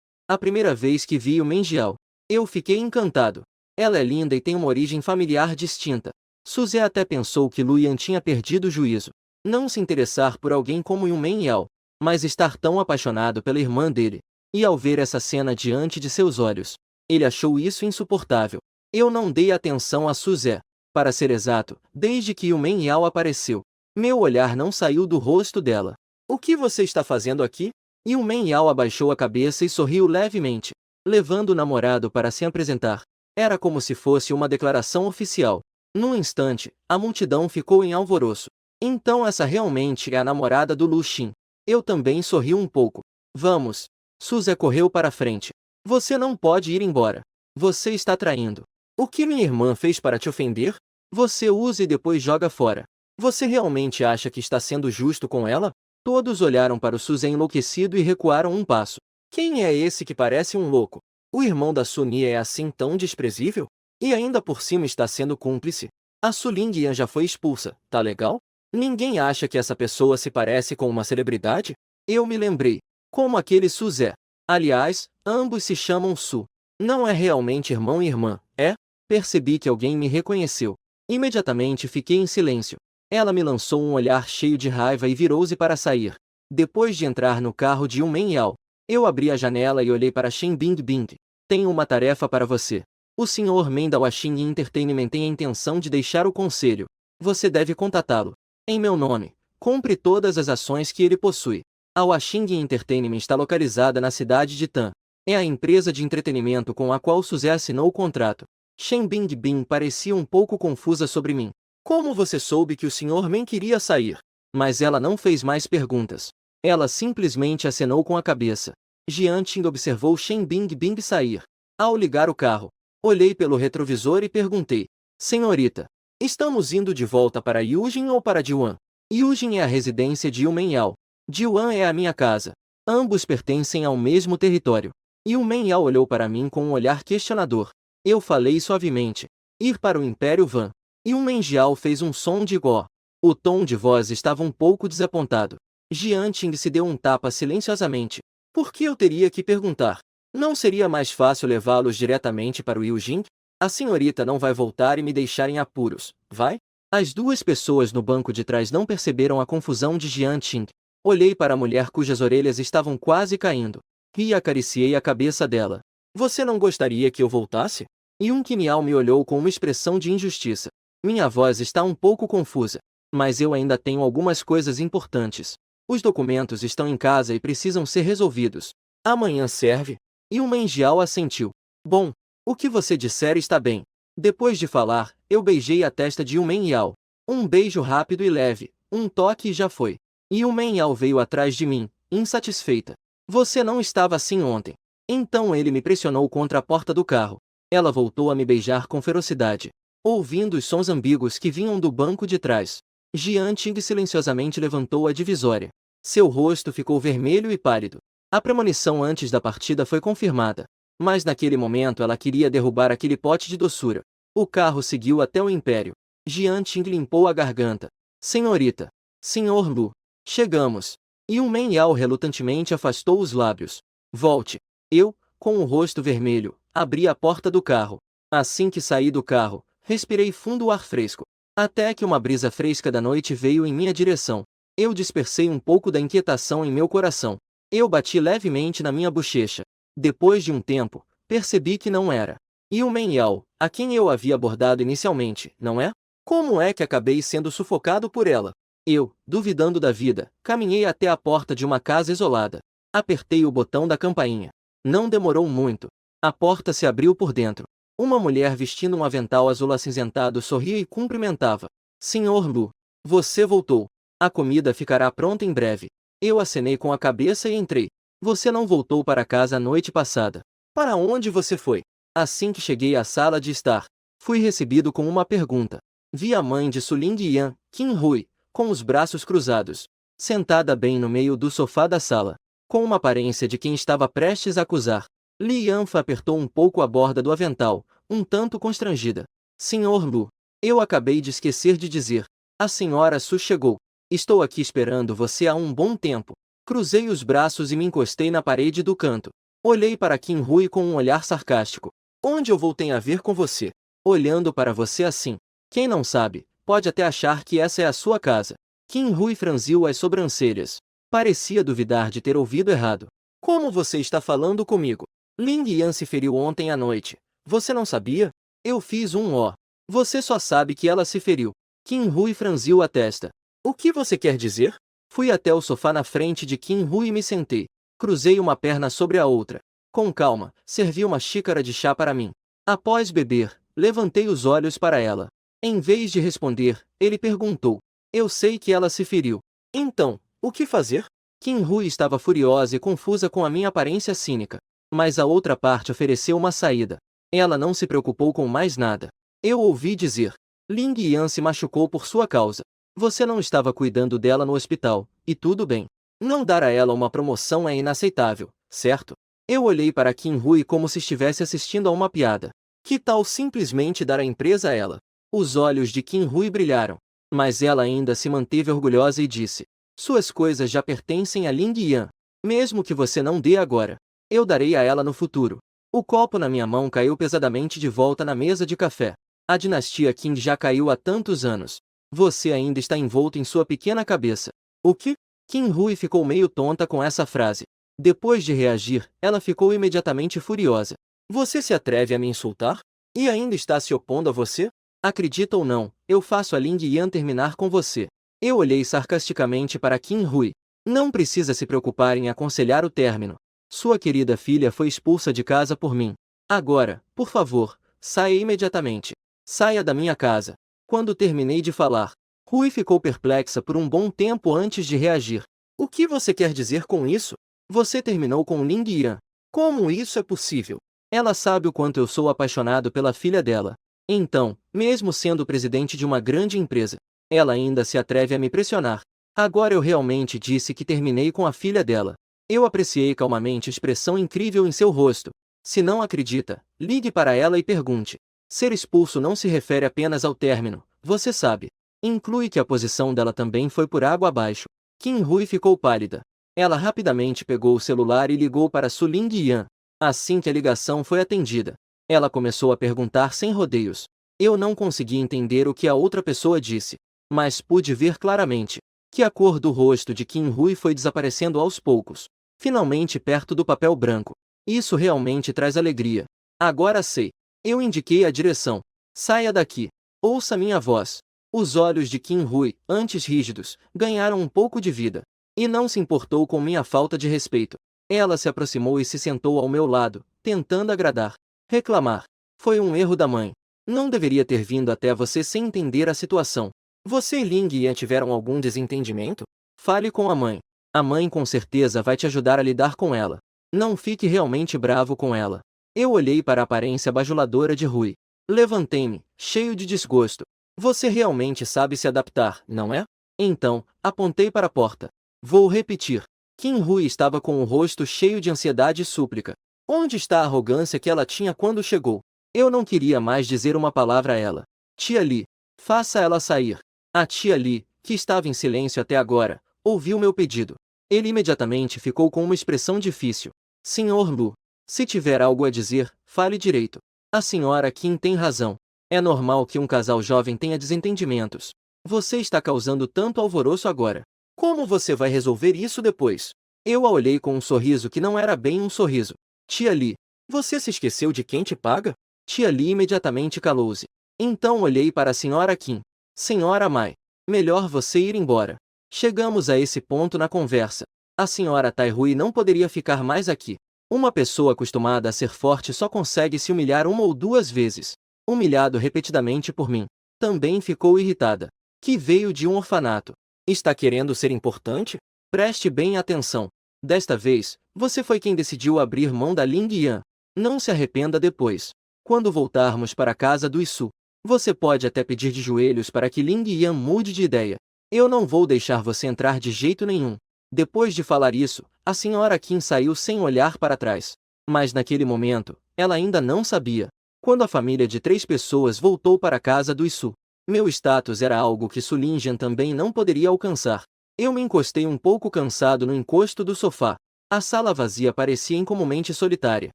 A primeira vez que vi o Mengial, eu fiquei encantado. Ela é linda e tem uma origem familiar distinta. Suzy até pensou que Luyan tinha perdido o juízo. Não se interessar por alguém como Yu Mengial, mas estar tão apaixonado pela irmã dele. E ao ver essa cena diante de seus olhos, ele achou isso insuportável. Eu não dei atenção a Suzy. Para ser exato, desde que Yu Mengial apareceu, meu olhar não saiu do rosto dela. O que você está fazendo aqui? Yu Mengial abaixou a cabeça e sorriu levemente, levando o namorado para se apresentar. Era como se fosse uma declaração oficial. Num instante, a multidão ficou em alvoroço. Então essa realmente é a namorada do Lu Xin. Eu também sorri um pouco. Vamos. Suzy correu para a frente. Você não pode ir embora. Você está traindo. O que minha irmã fez para te ofender? Você usa e depois joga fora. Você realmente acha que está sendo justo com ela? Todos olharam para o Suzy enlouquecido e recuaram um passo. Quem é esse que parece um louco? O irmão da Sunia é assim tão desprezível? E ainda por cima está sendo cúmplice? A Su Lingyan já foi expulsa, tá legal? Ninguém acha que essa pessoa se parece com uma celebridade? Eu me lembrei. Como aquele Suzy. Aliás, ambos se chamam Su. Não é realmente irmão e irmã, é? Percebi que alguém me reconheceu. Imediatamente fiquei em silêncio. Ela me lançou um olhar cheio de raiva e virou-se para sair. Depois de entrar no carro de Yu Mengial, eu abri a janela e olhei para Shen Bingbing. Tenho uma tarefa para você. O Sr. Men da Washing Entertainment tem a intenção de deixar o conselho. Você deve contatá-lo. Em meu nome, compre todas as ações que ele possui. A Washing Entertainment está localizada na cidade de Tan. É a empresa de entretenimento com a qual Suzy assinou o contrato. Shen Bingbing parecia um pouco confusa sobre mim. Como você soube que o Sr. Men queria sair? Mas ela não fez mais perguntas. Ela simplesmente acenou com a cabeça. Jian Qing observou Shen Bingbing sair. Ao ligar o carro, olhei pelo retrovisor e perguntei. Senhorita, estamos indo de volta para Yujin ou para Diwan? Yujin é a residência de Yu Mengial. Diwan é a minha casa. Ambos pertencem ao mesmo território. Yu Mengial olhou para mim com um olhar questionador. Eu falei suavemente. Ir para o Império Van. Yu Mengial fez um som de gó. O tom de voz estava um pouco desapontado. Jian Qing se deu um tapa silenciosamente. Por que eu teria que perguntar? Não seria mais fácil levá-los diretamente para o Yujing? A senhorita não vai voltar e me deixar em apuros, vai? As duas pessoas no banco de trás não perceberam a confusão de Jian Qing. Olhei para a mulher cujas orelhas estavam quase caindo. Ri e acariciei a cabeça dela. Você não gostaria que eu voltasse? Yun Qiniao me olhou com uma expressão de injustiça. Minha voz está um pouco confusa, mas eu ainda tenho algumas coisas importantes. Os documentos estão em casa e precisam ser resolvidos. Amanhã serve? Yun Mengial assentiu. Bom, o que você disser está bem. Depois de falar, eu beijei a testa de Yun Mengial. Um beijo rápido e leve, um toque e já foi. Yun Mengial veio atrás de mim, insatisfeita. Você não estava assim ontem. Então ele me pressionou contra a porta do carro. Ela voltou a me beijar com ferocidade. Ouvindo os sons ambíguos que vinham do banco de trás, Jian Qing silenciosamente levantou a divisória. Seu rosto ficou vermelho e pálido. A premonição antes da partida foi confirmada. Mas naquele momento ela queria derrubar aquele pote de doçura. O carro seguiu até o Império. Jian Qing limpou a garganta. Senhorita. Senhor Lu. Chegamos. Yu Mengial relutantemente afastou os lábios. Volte. Eu, com o rosto vermelho, abri a porta do carro. Assim que saí do carro, respirei fundo o ar fresco. Até que uma brisa fresca da noite veio em minha direção. Eu dispersei um pouco da inquietação em meu coração. Eu bati levemente na minha bochecha. Depois de um tempo, percebi que não era Yu Mengial, a quem eu havia abordado inicialmente, não é? Como é que acabei sendo sufocado por ela? Eu, duvidando da vida, caminhei até a porta de uma casa isolada. Apertei o botão da campainha. Não demorou muito. A porta se abriu por dentro. Uma mulher vestindo um avental azul acinzentado sorria e cumprimentava. Senhor Lu, você voltou. A comida ficará pronta em breve. Eu acenei com a cabeça e entrei. Você não voltou para casa a noite passada. Para onde você foi? Assim que cheguei à sala de estar, fui recebido com uma pergunta. Vi a mãe de Su Lingyan, Qin Hui, com os braços cruzados, sentada bem no meio do sofá da sala, com uma aparência de quem estava prestes a acusar. Li Yanfa apertou um pouco a borda do avental, um tanto constrangida. Senhor Lu, eu acabei de esquecer de dizer. A senhora Su chegou. Estou aqui esperando você há um bom tempo. Cruzei os braços e me encostei na parede do canto. Olhei para Kim Rui com um olhar sarcástico. Onde eu vou ter a ver com você? Olhando para você assim. Quem não sabe, pode até achar que essa é a sua casa. Kim Rui franziu as sobrancelhas. Parecia duvidar de ter ouvido errado. Como você está falando comigo? Ling Yan se feriu ontem à noite. Você não sabia? Eu fiz um ó. Você só sabe que ela se feriu. Kim Rui franziu a testa. O que você quer dizer? Fui até o sofá na frente de Kim Rui e me sentei. Cruzei uma perna sobre a outra. Com calma, servi uma xícara de chá para mim. Após beber, levantei os olhos para ela. Em vez de responder, ele perguntou. Eu sei que ela se feriu. Então, o que fazer? Kim Rui estava furiosa e confusa com a minha aparência cínica. Mas a outra parte ofereceu uma saída. Ela não se preocupou com mais nada. Eu ouvi dizer. Ling Yan se machucou por sua causa. Você não estava cuidando dela no hospital, e tudo bem. Não dar a ela uma promoção é inaceitável, certo? Eu olhei para Kim Rui como se estivesse assistindo a uma piada. Que tal simplesmente dar a empresa a ela? Os olhos de Kim Rui brilharam. Mas ela ainda se manteve orgulhosa e disse. Suas coisas já pertencem a Ling Yan. Mesmo que você não dê agora, eu darei a ela no futuro. O copo na minha mão caiu pesadamente de volta na mesa de café. A dinastia Qing já caiu há tantos anos. Você ainda está envolto em sua pequena cabeça. O que? Kim Rui ficou meio tonta com essa frase. Depois de reagir, ela ficou imediatamente furiosa. Você se atreve a me insultar? E ainda está se opondo a você? Acredita ou não, eu faço a Ling Yan terminar com você. Eu olhei sarcasticamente para Kim Rui. Não precisa se preocupar em aconselhar o término. Sua querida filha foi expulsa de casa por mim. Agora, por favor, saia imediatamente. Saia da minha casa. Quando terminei de falar, Rui ficou perplexa por um bom tempo antes de reagir. O que você quer dizer com isso? Você terminou com Ling Yan. Como isso é possível? Ela sabe o quanto eu sou apaixonado pela filha dela. Então, mesmo sendo presidente de uma grande empresa, ela ainda se atreve a me pressionar. Agora eu realmente disse que terminei com a filha dela. Eu apreciei calmamente a expressão incrível em seu rosto. Se não acredita, ligue para ela e pergunte. Ser expulso não se refere apenas ao término, você sabe. Inclui que a posição dela também foi por água abaixo. Kim Rui ficou pálida. Ela rapidamente pegou o celular e ligou para Su Ling Yan. Assim que a ligação foi atendida, ela começou a perguntar sem rodeios. Eu não consegui entender o que a outra pessoa disse, mas pude ver claramente que a cor do rosto de Kim Rui foi desaparecendo aos poucos, finalmente perto do papel branco. Isso realmente traz alegria. Agora sei. Eu indiquei a direção. Saia daqui. Ouça minha voz. Os olhos de Kim Rui, antes rígidos, ganharam um pouco de vida. E não se importou com minha falta de respeito. Ela se aproximou e se sentou ao meu lado, tentando agradar. Reclamar. Foi um erro da mãe. Não deveria ter vindo até você sem entender a situação. Você e Ling Yan tiveram algum desentendimento? Fale com a mãe. A mãe com certeza vai te ajudar a lidar com ela. Não fique realmente bravo com ela. Eu olhei para a aparência bajuladora de Rui. Levantei-me, cheio de desgosto. Você realmente sabe se adaptar, não é? Então, apontei para a porta. Vou repetir. Kim Rui estava com o rosto cheio de ansiedade e súplica. Onde está a arrogância que ela tinha quando chegou? Eu não queria mais dizer uma palavra a ela. Tia Li, faça ela sair. A tia Li, que estava em silêncio até agora, ouviu meu pedido. Ele imediatamente ficou com uma expressão difícil. Senhor Lu, se tiver algo a dizer, fale direito. A senhora Kim tem razão. É normal que um casal jovem tenha desentendimentos. Você está causando tanto alvoroço agora. Como você vai resolver isso depois? Eu a olhei com um sorriso que não era bem um sorriso. Tia Li, você se esqueceu de quem te paga? Tia Li imediatamente calou-se. Então olhei para a senhora Kim. Senhora Mai, melhor você ir embora. Chegamos a esse ponto na conversa. A senhora Tai Rui não poderia ficar mais aqui. Uma pessoa acostumada a ser forte só consegue se humilhar uma ou duas vezes. Humilhado repetidamente por mim. Também ficou irritada. Que veio de um orfanato. Está querendo ser importante? Preste bem atenção. Desta vez, você foi quem decidiu abrir mão da Ling Yan. Não se arrependa depois. Quando voltarmos para a casa do Isu, você pode até pedir de joelhos para que Ling Yan mude de ideia. Eu não vou deixar você entrar de jeito nenhum. Depois de falar isso, a senhora Kim saiu sem olhar para trás. Mas naquele momento, ela ainda não sabia Quando a família de 3 pessoas voltou para a casa do Isu, meu status era algo que Su Lingyan também não poderia alcançar. Eu me encostei um pouco cansado no encosto do sofá. A sala vazia parecia incomumente solitária.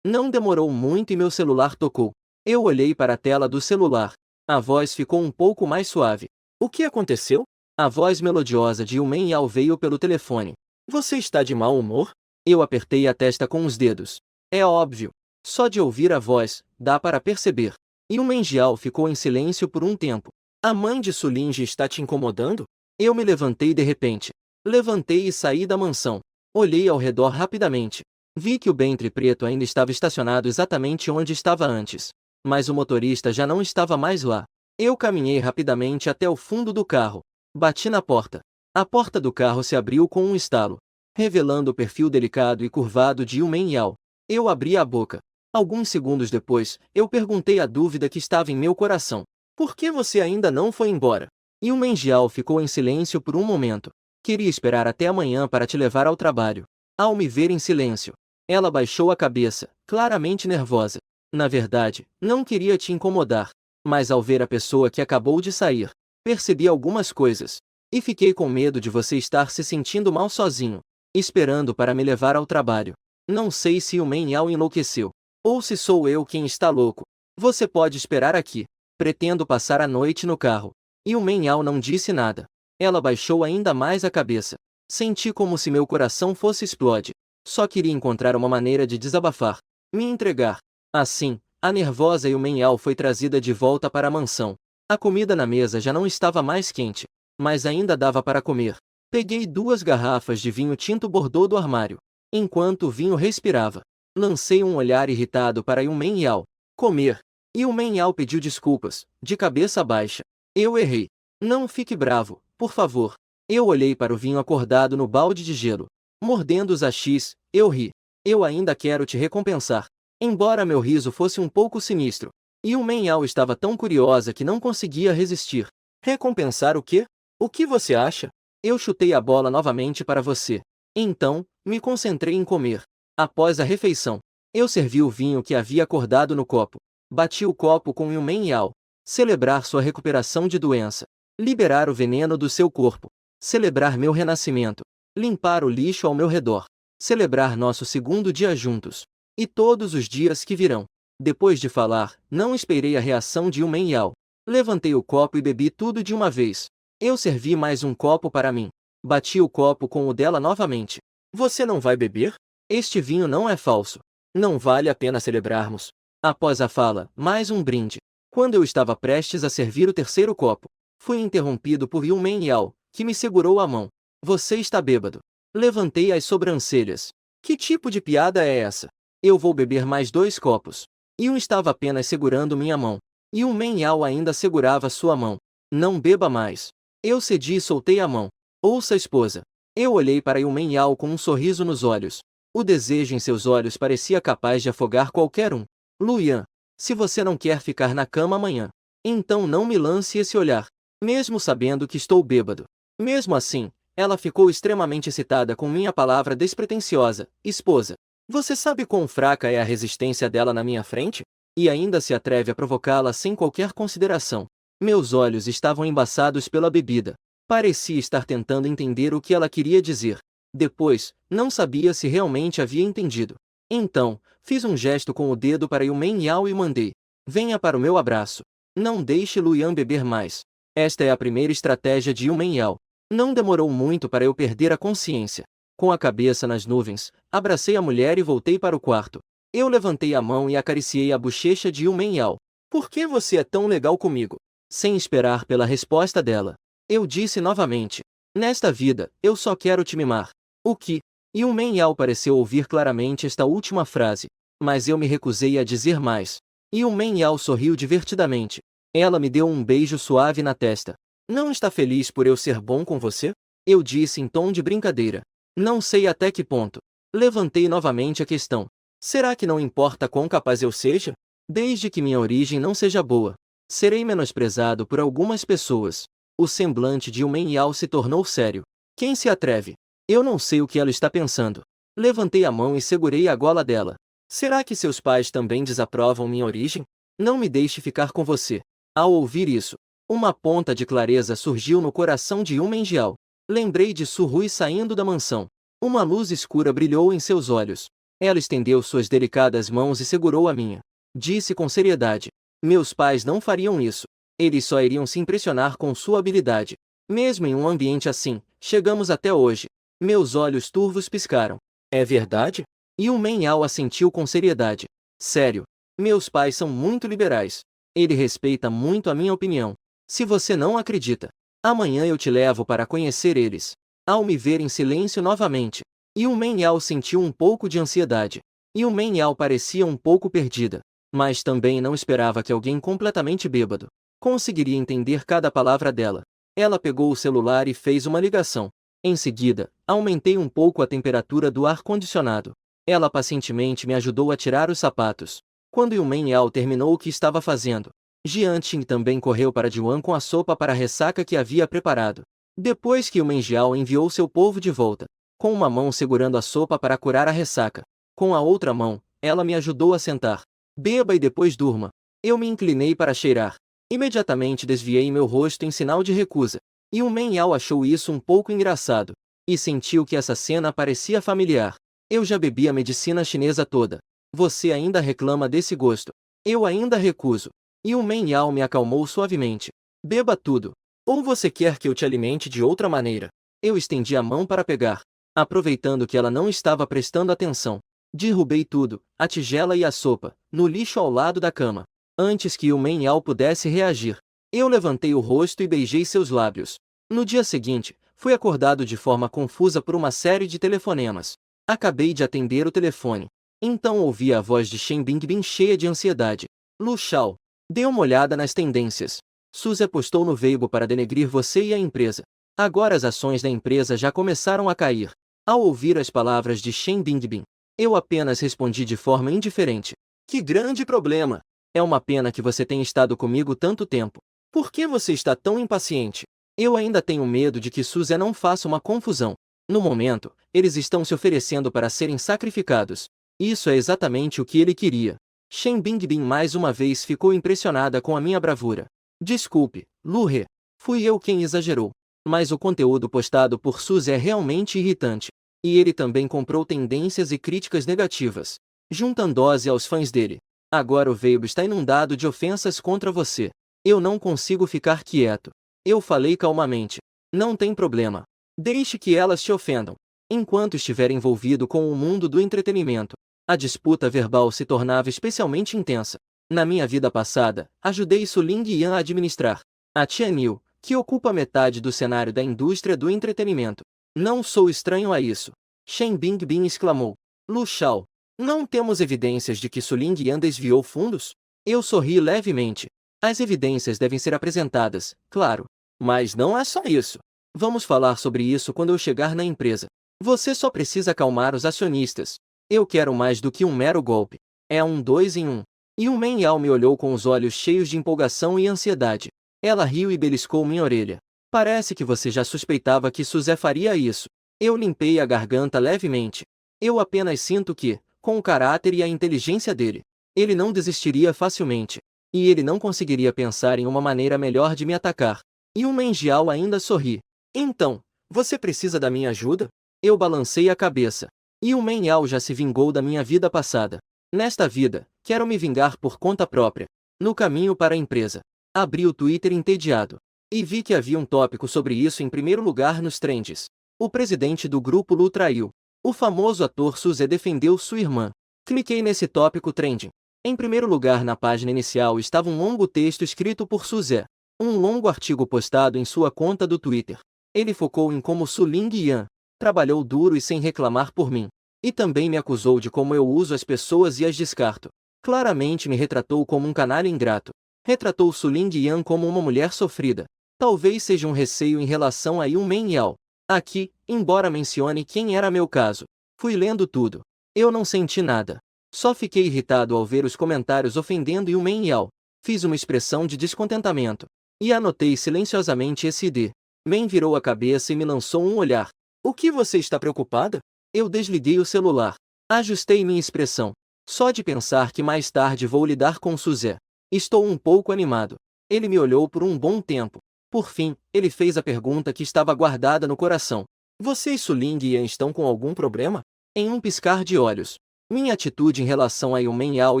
Não demorou muito e meu celular tocou. Eu olhei para a tela do celular. A voz ficou um pouco mais suave. O que aconteceu? A voz melodiosa de Yumen Yao veio pelo telefone. Você está de mau humor? Eu apertei a testa com os dedos. É óbvio. Só de ouvir a voz, dá para perceber. Yumen Yao ficou em silêncio por um tempo. A mãe de Su Lingyan está te incomodando? Eu me levantei de repente. Levantei e saí da mansão. Olhei ao redor rapidamente. Vi que o Bentley preto ainda estava estacionado exatamente onde estava antes. Mas o motorista já não estava mais lá. Eu caminhei rapidamente até o fundo do carro. Bati na porta. A porta do carro se abriu com um estalo, revelando o perfil delicado e curvado de Yumen Yao. Eu abri a boca. Alguns segundos depois, eu perguntei a dúvida que estava em meu coração. Por que você ainda não foi embora? Yumen Yao ficou em silêncio por um momento. Queria esperar até amanhã para te levar ao trabalho. Ao me ver em silêncio, ela baixou a cabeça, claramente nervosa. Na verdade, não queria te incomodar. Mas ao ver a pessoa que acabou de sair, percebi algumas coisas. E fiquei com medo de você estar se sentindo mal sozinho, esperando para me levar ao trabalho. Não sei se Yumen Yao enlouqueceu, ou se sou eu quem está louco. Você pode esperar aqui. Pretendo passar a noite no carro. Yumen Yao não disse nada. Ela baixou ainda mais a cabeça. Senti como se meu coração fosse explodir. Só queria encontrar uma maneira de desabafar, me entregar. Assim, a nervosa Yumen Yao foi trazida de volta para a mansão. A comida na mesa já não estava mais quente, mas ainda dava para comer. Peguei 2 garrafas de vinho tinto Bordeaux do armário. Enquanto o vinho respirava, lancei um olhar irritado para Yumen Yao. Comer. Yumen Yao pediu desculpas, de cabeça baixa. Eu errei. Não fique bravo, por favor. Eu olhei para o vinho acordado no balde de gelo. Mordendo os achis, eu ri. Eu ainda quero te recompensar. Embora meu riso fosse um pouco sinistro, Yumen Yao estava tão curiosa que não conseguia resistir. Recompensar o quê? O que você acha? Eu chutei a bola novamente para você. Então, me concentrei em comer. Após a refeição, eu servi o vinho que havia acordado no copo. Bati o copo com Yumen Yao. Celebrar sua recuperação de doença. Liberar o veneno do seu corpo. Celebrar meu renascimento. Limpar o lixo ao meu redor. Celebrar nosso segundo dia juntos. E todos os dias que virão. Depois de falar, não esperei a reação de Yumen Yao. Levantei o copo e bebi tudo de uma vez. Eu servi mais um copo para mim. Bati o copo com o dela novamente. Você não vai beber? Este vinho não é falso. Não vale a pena celebrarmos. Após a fala, mais um brinde. Quando eu estava prestes a servir o terceiro copo, fui interrompido por Yumen Yao, que me segurou a mão. Você está bêbado. Levantei as sobrancelhas. Que tipo de piada é essa? Eu vou beber mais 2 copos. Yun estava apenas segurando minha mão. Yumen Yao ainda segurava sua mão. Não beba mais. Eu cedi e soltei a mão. Ouça, esposa. Eu olhei para Yumen Yao com um sorriso nos olhos. O desejo em seus olhos parecia capaz de afogar qualquer um. Luyan, se você não quer ficar na cama amanhã, então não me lance esse olhar, mesmo sabendo que estou bêbado. Mesmo assim, ela ficou extremamente excitada com minha palavra despretensiosa, esposa. Você sabe quão fraca é a resistência dela na minha frente? E ainda se atreve a provocá-la sem qualquer consideração. Meus olhos estavam embaçados pela bebida. Parecia estar tentando entender o que ela queria dizer. Depois, não sabia se realmente havia entendido. Então, fiz um gesto com o dedo para Yumen Yao e mandei. Venha para o meu abraço. Não deixe Luyan beber mais. Esta é a primeira estratégia de Yumen Yao. Não demorou muito para eu perder a consciência. Com a cabeça nas nuvens, abracei a mulher e voltei para o quarto. Eu levantei a mão e acariciei a bochecha de Yumen Yao. Por que você é tão legal comigo? Sem esperar pela resposta dela, eu disse novamente. Nesta vida, eu só quero te mimar. O que? Yumen Yao pareceu ouvir claramente esta última frase, mas eu me recusei a dizer mais. Yumen Yao sorriu divertidamente. Ela me deu um beijo suave na testa. Não está feliz por eu ser bom com você? Eu disse em tom de brincadeira. Não sei até que ponto. Levantei novamente a questão. Será que não importa quão capaz eu seja? Desde que minha origem não seja boa, serei menosprezado por algumas pessoas. O semblante de Yumen Yao se tornou sério. Quem se atreve? Eu não sei o que ela está pensando. Levantei a mão e segurei a gola dela. Será que seus pais também desaprovam minha origem? Não me deixe ficar com você. Ao ouvir isso, uma ponta de clareza surgiu no coração de Yumenjiao. Lembrei de Su Rui saindo da mansão. Uma luz escura brilhou em seus olhos. Ela estendeu suas delicadas mãos e segurou a minha. Disse com seriedade: meus pais não fariam isso. Eles só iriam se impressionar com sua habilidade. Mesmo em um ambiente assim, chegamos até hoje. Meus olhos turvos piscaram. É verdade? Yumenjiao assentiu com seriedade. Sério. Meus pais são muito liberais. Ele respeita muito a minha opinião. Se você não acredita, amanhã eu te levo para conhecer eles. Ao me ver em silêncio novamente, Yumenjiao sentiu um pouco de ansiedade. Yumenjiao parecia um pouco perdida, mas também não esperava que alguém completamente bêbado conseguiria entender cada palavra dela. Ela pegou o celular e fez uma ligação. Em seguida, aumentei um pouco a temperatura do ar-condicionado. Ela pacientemente me ajudou a tirar os sapatos. Quando Yumenjiao terminou o que estava fazendo, Jianqing também correu para Jiwan com a sopa para a ressaca que havia preparado. Depois que Yumenjiao enviou seu povo de volta, com uma mão segurando a sopa para curar a ressaca, com a outra mão, ela me ajudou a sentar. Beba e depois durma. Eu me inclinei para cheirar. Imediatamente desviei meu rosto em sinal de recusa. Yumenjiao achou isso um pouco engraçado, e sentiu que essa cena parecia familiar. Eu já bebi a medicina chinesa toda. Você ainda reclama desse gosto. Eu ainda recuso. Yumenjiao me acalmou suavemente. Beba tudo. Ou você quer que eu te alimente de outra maneira? Eu estendi a mão para pegar. Aproveitando que ela não estava prestando atenção, derrubei tudo, a tigela e a sopa, no lixo ao lado da cama. Antes que Yumenjiao pudesse reagir, eu levantei o rosto e beijei seus lábios. No dia seguinte, fui acordado de forma confusa por uma série de telefonemas. Acabei de atender o telefone. Então ouvi a voz de Shen Bingbing cheia de ansiedade. Lu Shao, dê uma olhada nas tendências. Suzy postou no Weibo para denegrir você e a empresa. Agora as ações da empresa já começaram a cair. Ao ouvir as palavras de Shen Bingbing, eu apenas respondi de forma indiferente. Que grande problema! É uma pena que você tenha estado comigo tanto tempo. Por que você está tão impaciente? Eu ainda tenho medo de que Suzy não faça uma confusão. No momento, eles estão se oferecendo para serem sacrificados. Isso é exatamente o que ele queria. Shen Bingbing mais uma vez ficou impressionada com a minha bravura. Desculpe, Lu He. Fui eu quem exagerou. Mas o conteúdo postado por Suzy é realmente irritante. E ele também comprou tendências e críticas negativas, juntando dose aos fãs dele. Agora o Weibo está inundado de ofensas contra você. Eu não consigo ficar quieto. Eu falei calmamente. Não tem problema. Deixe que elas te ofendam. Enquanto estiver envolvido com o mundo do entretenimento, a disputa verbal se tornava especialmente intensa. Na minha vida passada, ajudei Su Lingyan a administrar a Tianyu, que ocupa metade do cenário da indústria do entretenimento. Não sou estranho a isso. Shen Bingbing exclamou. Lu Shao, não temos evidências de que Su Lingyan desviou fundos? Eu sorri levemente. As evidências devem ser apresentadas, claro. Mas não é só isso. Vamos falar sobre isso quando eu chegar na empresa. Você só precisa acalmar os acionistas. Eu quero mais do que um mero golpe. É um 2 em 1. Yumenjiao me olhou com os olhos cheios de empolgação e ansiedade. Ela riu e beliscou minha orelha. Parece que você já suspeitava que Suzy faria isso. Eu limpei a garganta levemente. Eu apenas sinto que, com o caráter e a inteligência dele, ele não desistiria facilmente. E ele não conseguiria pensar em uma maneira melhor de me atacar. Yumenjiao ainda sorri. Então, você precisa da minha ajuda? Eu balancei a cabeça. Yumenjiao já se vingou da minha vida passada. Nesta vida, quero me vingar por conta própria. No caminho para a empresa, abri o Twitter entediado. E vi que havia um tópico sobre isso em primeiro lugar nos trends. O presidente do grupo Lu traiu. O famoso ator Suzy defendeu sua irmã. Cliquei nesse tópico trending. Em primeiro lugar na página inicial estava um longo texto escrito por Suzy. Um longo artigo postado em sua conta do Twitter. Ele focou em como Su Lingyan trabalhou duro e sem reclamar por mim. E também me acusou de como eu uso as pessoas e as descarto. Claramente me retratou como um canalha ingrato. Retratou Su Lingyan como uma mulher sofrida. Talvez seja um receio em relação a Yumenjiao. Aqui, embora mencione quem era meu caso, fui lendo tudo. Eu não senti nada. Só fiquei irritado ao ver os comentários ofendendo Yumenjiao. Fiz uma expressão de descontentamento. E anotei silenciosamente esse ID. Men virou a cabeça e me lançou um olhar. O que você está preocupada? Eu desliguei o celular. Ajustei minha expressão. Só de pensar que mais tarde vou lidar com Suzy. Estou um pouco animado. Ele me olhou por um bom tempo. Por fim, ele fez a pergunta que estava guardada no coração. Você e Su Ling Yan estão com algum problema? Em um piscar de olhos. Minha atitude em relação a Yumen Yao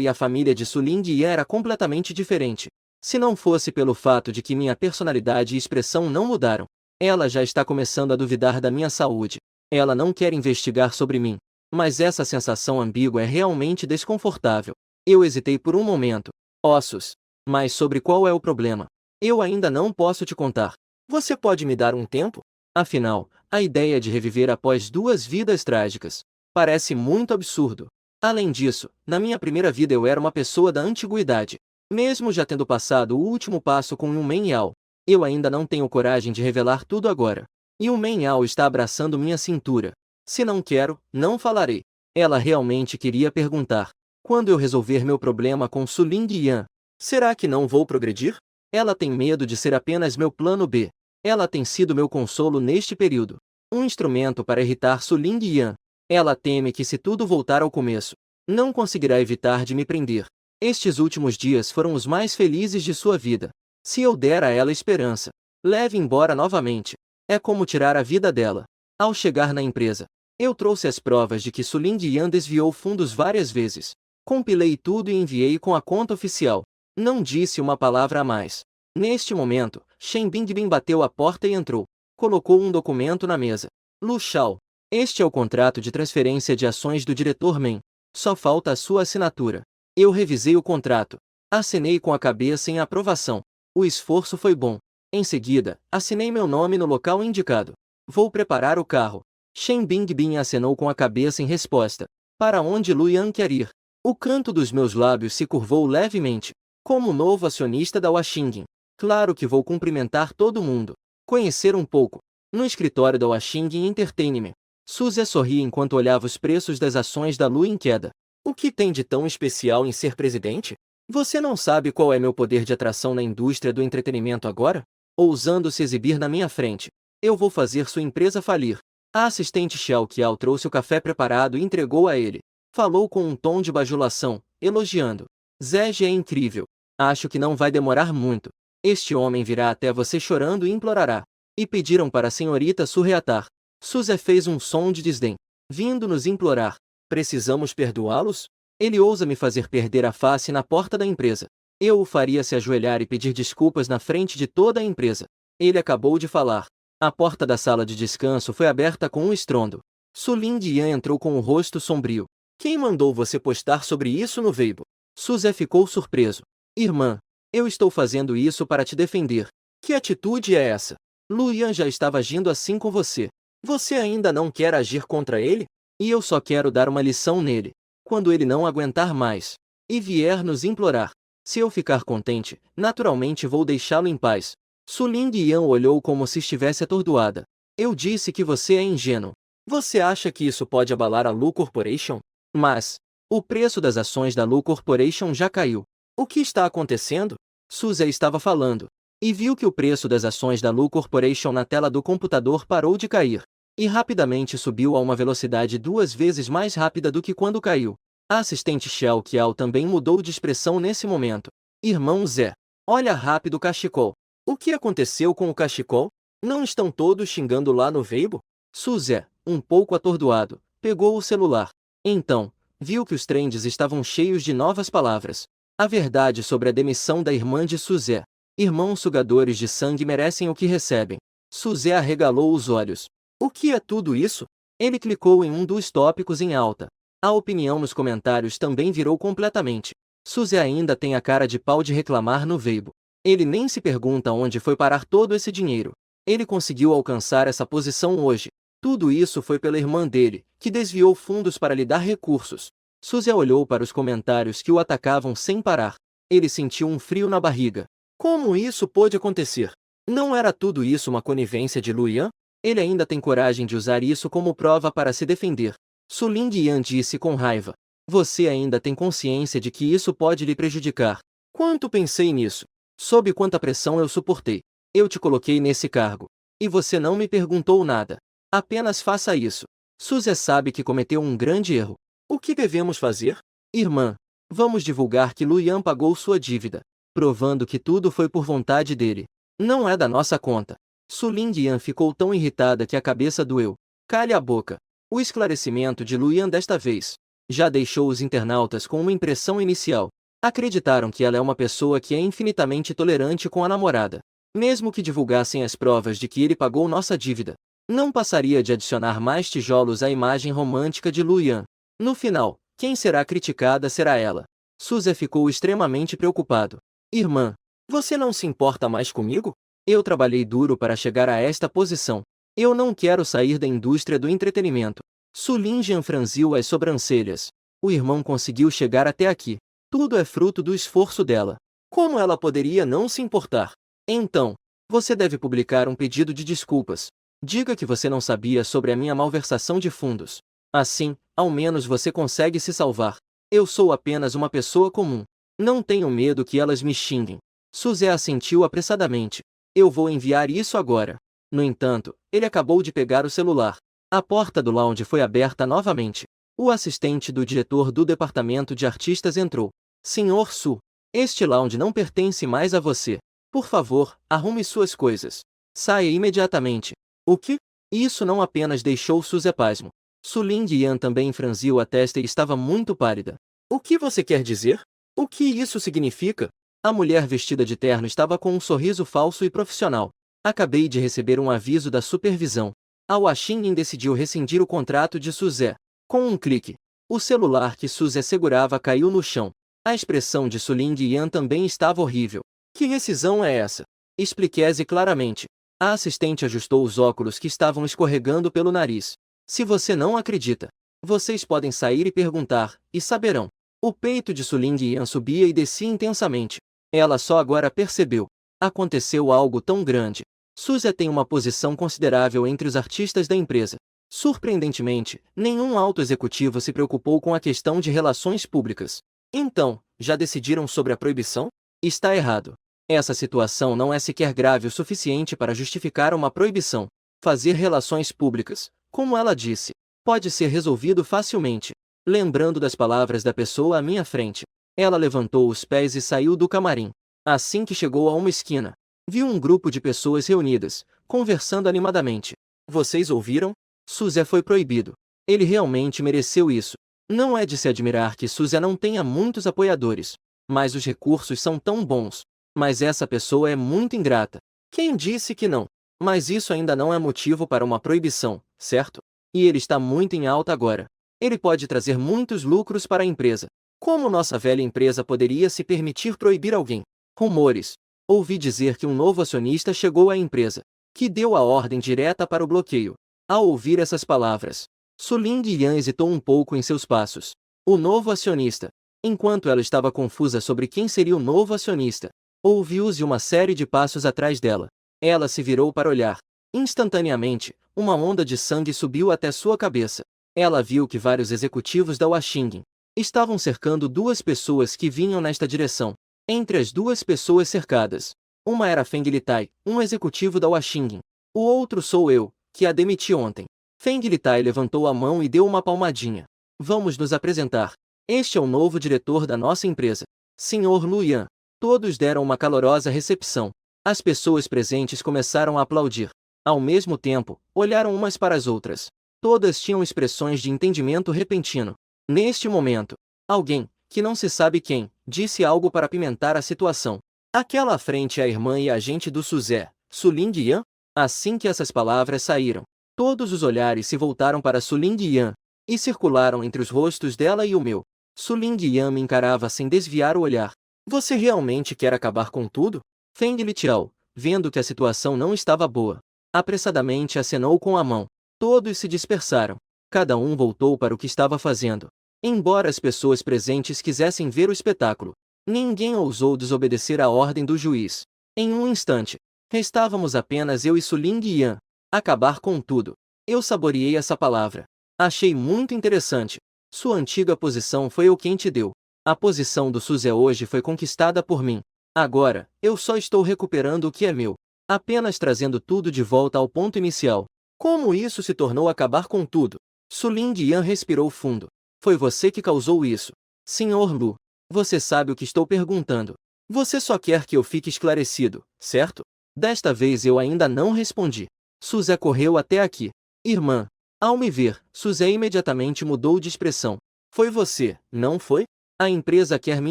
e a família de Su Ling Yan era completamente diferente. Se não fosse pelo fato de que minha personalidade e expressão não mudaram. Ela já está começando a duvidar da minha saúde. Ela não quer investigar sobre mim. Mas essa sensação ambígua é realmente desconfortável. Eu hesitei por um momento. Ossos. Mas sobre qual é o problema? Eu ainda não posso te contar. Você pode me dar um tempo? Afinal, a ideia de reviver após 2 vidas trágicas parece muito absurdo. Além disso, na minha primeira vida eu era uma pessoa da antiguidade. Mesmo já tendo passado o último passo com Yumen Yao, eu ainda não tenho coragem de revelar tudo agora. Yumen Yao está abraçando minha cintura. Se não quero, não falarei. Ela realmente queria perguntar. Quando eu resolver meu problema com Su Ling Yan, será que não vou progredir? Ela tem medo de ser apenas meu plano B. Ela tem sido meu consolo neste período. Um instrumento para irritar Su Ling Yan. Ela teme que se tudo voltar ao começo, não conseguirá evitar de me prender. Estes últimos dias foram os mais felizes de sua vida. Se eu der a ela esperança, leve embora novamente. É como tirar a vida dela. Ao chegar na empresa, eu trouxe as provas de que Su Ling Yan desviou fundos várias vezes. Compilei tudo e enviei com a conta oficial. Não disse uma palavra a mais. Neste momento, Shen Bingbing bateu a porta e entrou. Colocou um documento na mesa. Lu Shao. Este é o contrato de transferência de ações do diretor Men. Só falta a sua assinatura. Eu revisei o contrato. Assinei com a cabeça em aprovação. O esforço foi bom. Em seguida, assinei meu nome no local indicado. Vou preparar o carro. Shen Bingbing acenou com a cabeça em resposta. Para onde Lu Yan quer ir? O canto dos meus lábios se curvou levemente. Como novo acionista da Washington, claro que vou cumprimentar todo mundo. Conhecer um pouco. No escritório da Washington Entertainment, Suzy sorria enquanto olhava os preços das ações da Lu em queda. O que tem de tão especial em ser presidente? Você não sabe qual é meu poder de atração na indústria do entretenimento agora? Ousando se exibir na minha frente, eu vou fazer sua empresa falir. A assistente Xiao Qiao trouxe o café preparado e entregou a ele. Falou com um tom de bajulação, elogiando. Zege é incrível. Acho que não vai demorar muito. Este homem virá até você chorando e implorará. E pediram para a senhorita Su reatar. Suzy fez um som de desdém. Vindo nos implorar. Precisamos perdoá-los? Ele ousa me fazer perder a face na porta da empresa. Eu o faria se ajoelhar e pedir desculpas na frente de toda a empresa. Ele acabou de falar. A porta da sala de descanso foi aberta com um estrondo. Su Ling Yan entrou com o rosto sombrio. Quem mandou você postar sobre isso no Weibo? Suzy ficou surpreso. Irmã, eu estou fazendo isso para te defender. Que atitude é essa? Lu Yan já estava agindo assim com você. Você ainda não quer agir contra ele? E eu só quero dar uma lição nele. Quando ele não aguentar mais e vier nos implorar. Se eu ficar contente, naturalmente vou deixá-lo em paz. Su Ling Yan olhou como se estivesse atordoada. Eu disse que você é ingênuo. Você acha que isso pode abalar a Lu Corporation? Mas o preço das ações da Lu Corporation já caiu. O que está acontecendo? Suzy estava falando. E viu que o preço das ações da Lu Corporation na tela do computador parou de cair. E rapidamente subiu a uma velocidade 2 vezes mais rápida do que quando caiu. A assistente Xiao Qiao também mudou de expressão nesse momento. Irmão Zé, olha rápido o cachecol. O que aconteceu com o cachecol? Não estão todos xingando lá no Weibo? Suzy, um pouco atordoado, pegou o celular. Então, viu que os trends estavam cheios de novas palavras. A verdade sobre a demissão da irmã de Suzy. Irmãos sugadores de sangue merecem o que recebem. Suzy arregalou os olhos. O que é tudo isso? Ele clicou em um dos tópicos em alta. A opinião nos comentários também virou completamente. Suzy ainda tem a cara de pau de reclamar no Weibo. Ele nem se pergunta onde foi parar todo esse dinheiro. Ele conseguiu alcançar essa posição hoje. Tudo isso foi pela irmã dele, que desviou fundos para lhe dar recursos. Suzy olhou para os comentários que o atacavam sem parar. Ele sentiu um frio na barriga. Como isso pôde acontecer? Não era tudo isso uma conivência de Lu Yan? Ele ainda tem coragem de usar isso como prova para se defender. Su Ling Yan disse com raiva. Você ainda tem consciência de que isso pode lhe prejudicar. Quanto pensei nisso? Sob quanta pressão eu suportei. Eu te coloquei nesse cargo. E você não me perguntou nada. Apenas faça isso. Suzy sabe que cometeu um grande erro. O que devemos fazer? Irmã, vamos divulgar que Lu Yan pagou sua dívida. provando que tudo foi por vontade dele. Não é da nossa conta. Su Lingyan ficou tão irritada que a cabeça doeu. Calhe a boca. O esclarecimento de Luyan desta vez já deixou os internautas com uma impressão inicial. Acreditaram que ela é uma pessoa que é infinitamente tolerante com a namorada. Mesmo que divulgassem as provas de que ele pagou nossa dívida, não passaria de adicionar mais tijolos à imagem romântica de Luyan. No final, quem será criticada será ela. Suzy ficou extremamente preocupado. Irmã, você não se importa mais comigo? Eu trabalhei duro para chegar a esta posição. Eu não quero sair da indústria do entretenimento. Su Lingyan franziu as sobrancelhas. O irmão conseguiu chegar até aqui. Tudo é fruto do esforço dela. Como ela poderia não se importar? Então, você deve publicar um pedido de desculpas. Diga que você não sabia sobre a minha malversação de fundos. Assim, ao menos você consegue se salvar. Eu sou apenas uma pessoa comum. Não tenho medo que elas me xinguem. Suzy assentiu apressadamente. Eu vou enviar isso agora. No entanto, ele acabou de pegar o celular. A porta do lounge foi aberta novamente. O assistente do diretor do departamento de artistas entrou. Senhor Su, este lounge não pertence mais a você. Por favor, arrume suas coisas. Saia imediatamente. O que? Isso não apenas deixou Suzy pasmo. Su Lingyan também franziu a testa e estava muito pálida. O que você quer dizer? O que isso significa? A mulher vestida de terno estava com um sorriso falso e profissional. Acabei de receber um aviso da supervisão. A Washington decidiu rescindir o contrato de Suzy. Com um clique, o celular que Suzy segurava caiu no chão. A expressão de Su Lingyan também estava horrível. Que rescisão é essa? Explique-se claramente. A assistente ajustou os óculos que estavam escorregando pelo nariz. Se você não acredita, vocês podem sair e perguntar, e saberão. O peito de Su Lingyan subia e descia intensamente. Ela só agora percebeu. Aconteceu algo tão grande. Suzy tem uma posição considerável entre os artistas da empresa. Surpreendentemente, nenhum alto executivo se preocupou com a questão de relações públicas. Então, já decidiram sobre a proibição? Está errado. Essa situação não é sequer grave o suficiente para justificar uma proibição. Fazer relações públicas, como ela disse, pode ser resolvido facilmente. Lembrando das palavras da pessoa à minha frente, ela levantou os pés e saiu do camarim. Assim que chegou a uma esquina, viu um grupo de pessoas reunidas, conversando animadamente. Vocês ouviram? Suzy foi proibido. Ele realmente mereceu isso. Não é de se admirar que Suzy não tenha muitos apoiadores. Mas os recursos são tão bons. Mas essa pessoa é muito ingrata. Quem disse que não? Mas isso ainda não é motivo para uma proibição, certo? E ele está muito em alta agora. Ele pode trazer muitos lucros para a empresa. Como nossa velha empresa poderia se permitir proibir alguém? Rumores. Ouvi dizer que um novo acionista chegou à empresa, que deu a ordem direta para o bloqueio. Ao ouvir essas palavras, Su Lingyan hesitou um pouco em seus passos. O novo acionista. Enquanto ela estava confusa sobre quem seria o novo acionista, ouviu-se uma série de passos atrás dela. Ela se virou para olhar. Instantaneamente, uma onda de sangue subiu até sua cabeça. Ela viu que vários executivos da Washington estavam cercando duas pessoas que vinham nesta direção. Entre as duas pessoas cercadas, uma era Feng Litai, um executivo da Washington. O outro sou eu, que a demiti ontem. Feng Litai levantou a mão e deu uma palmadinha. Vamos nos apresentar. Este é o novo diretor da nossa empresa, Sr. Luyan. Todos deram uma calorosa recepção. As pessoas presentes começaram a aplaudir. Ao mesmo tempo, olharam umas para as outras. Todas tinham expressões de entendimento repentino. Neste momento, alguém, que não se sabe quem, disse algo para apimentar a situação. Aquela à frente é a irmã e agente do Suzy, Su Lingyan? Assim que essas palavras saíram, todos os olhares se voltaram para Su Lingyan e circularam entre os rostos dela e o meu. Su Lingyan me encarava sem desviar o olhar. Você realmente quer acabar com tudo? Feng Litiao, vendo que a situação não estava boa, apressadamente acenou com a mão. Todos se dispersaram. Cada um voltou para o que estava fazendo. Embora as pessoas presentes quisessem ver o espetáculo, ninguém ousou desobedecer à ordem do juiz. Em um instante, restávamos apenas eu e Su Lingyan. Acabar com tudo. Eu saboreei essa palavra. Achei muito interessante. Sua antiga posição foi o quem te deu. A posição do Suzy hoje foi conquistada por mim. Agora, eu só estou recuperando o que é meu. Apenas trazendo tudo de volta ao ponto inicial. Como isso se tornou acabar com tudo? Su Lingyan respirou fundo. Foi você que causou isso. Sr. Lu, você sabe o que estou perguntando. Você só quer que eu fique esclarecido, certo? Desta vez eu ainda não respondi. Suzé correu até aqui. Irmã. Ao me ver, Suzé imediatamente mudou de expressão. Foi você, não foi? A empresa quer me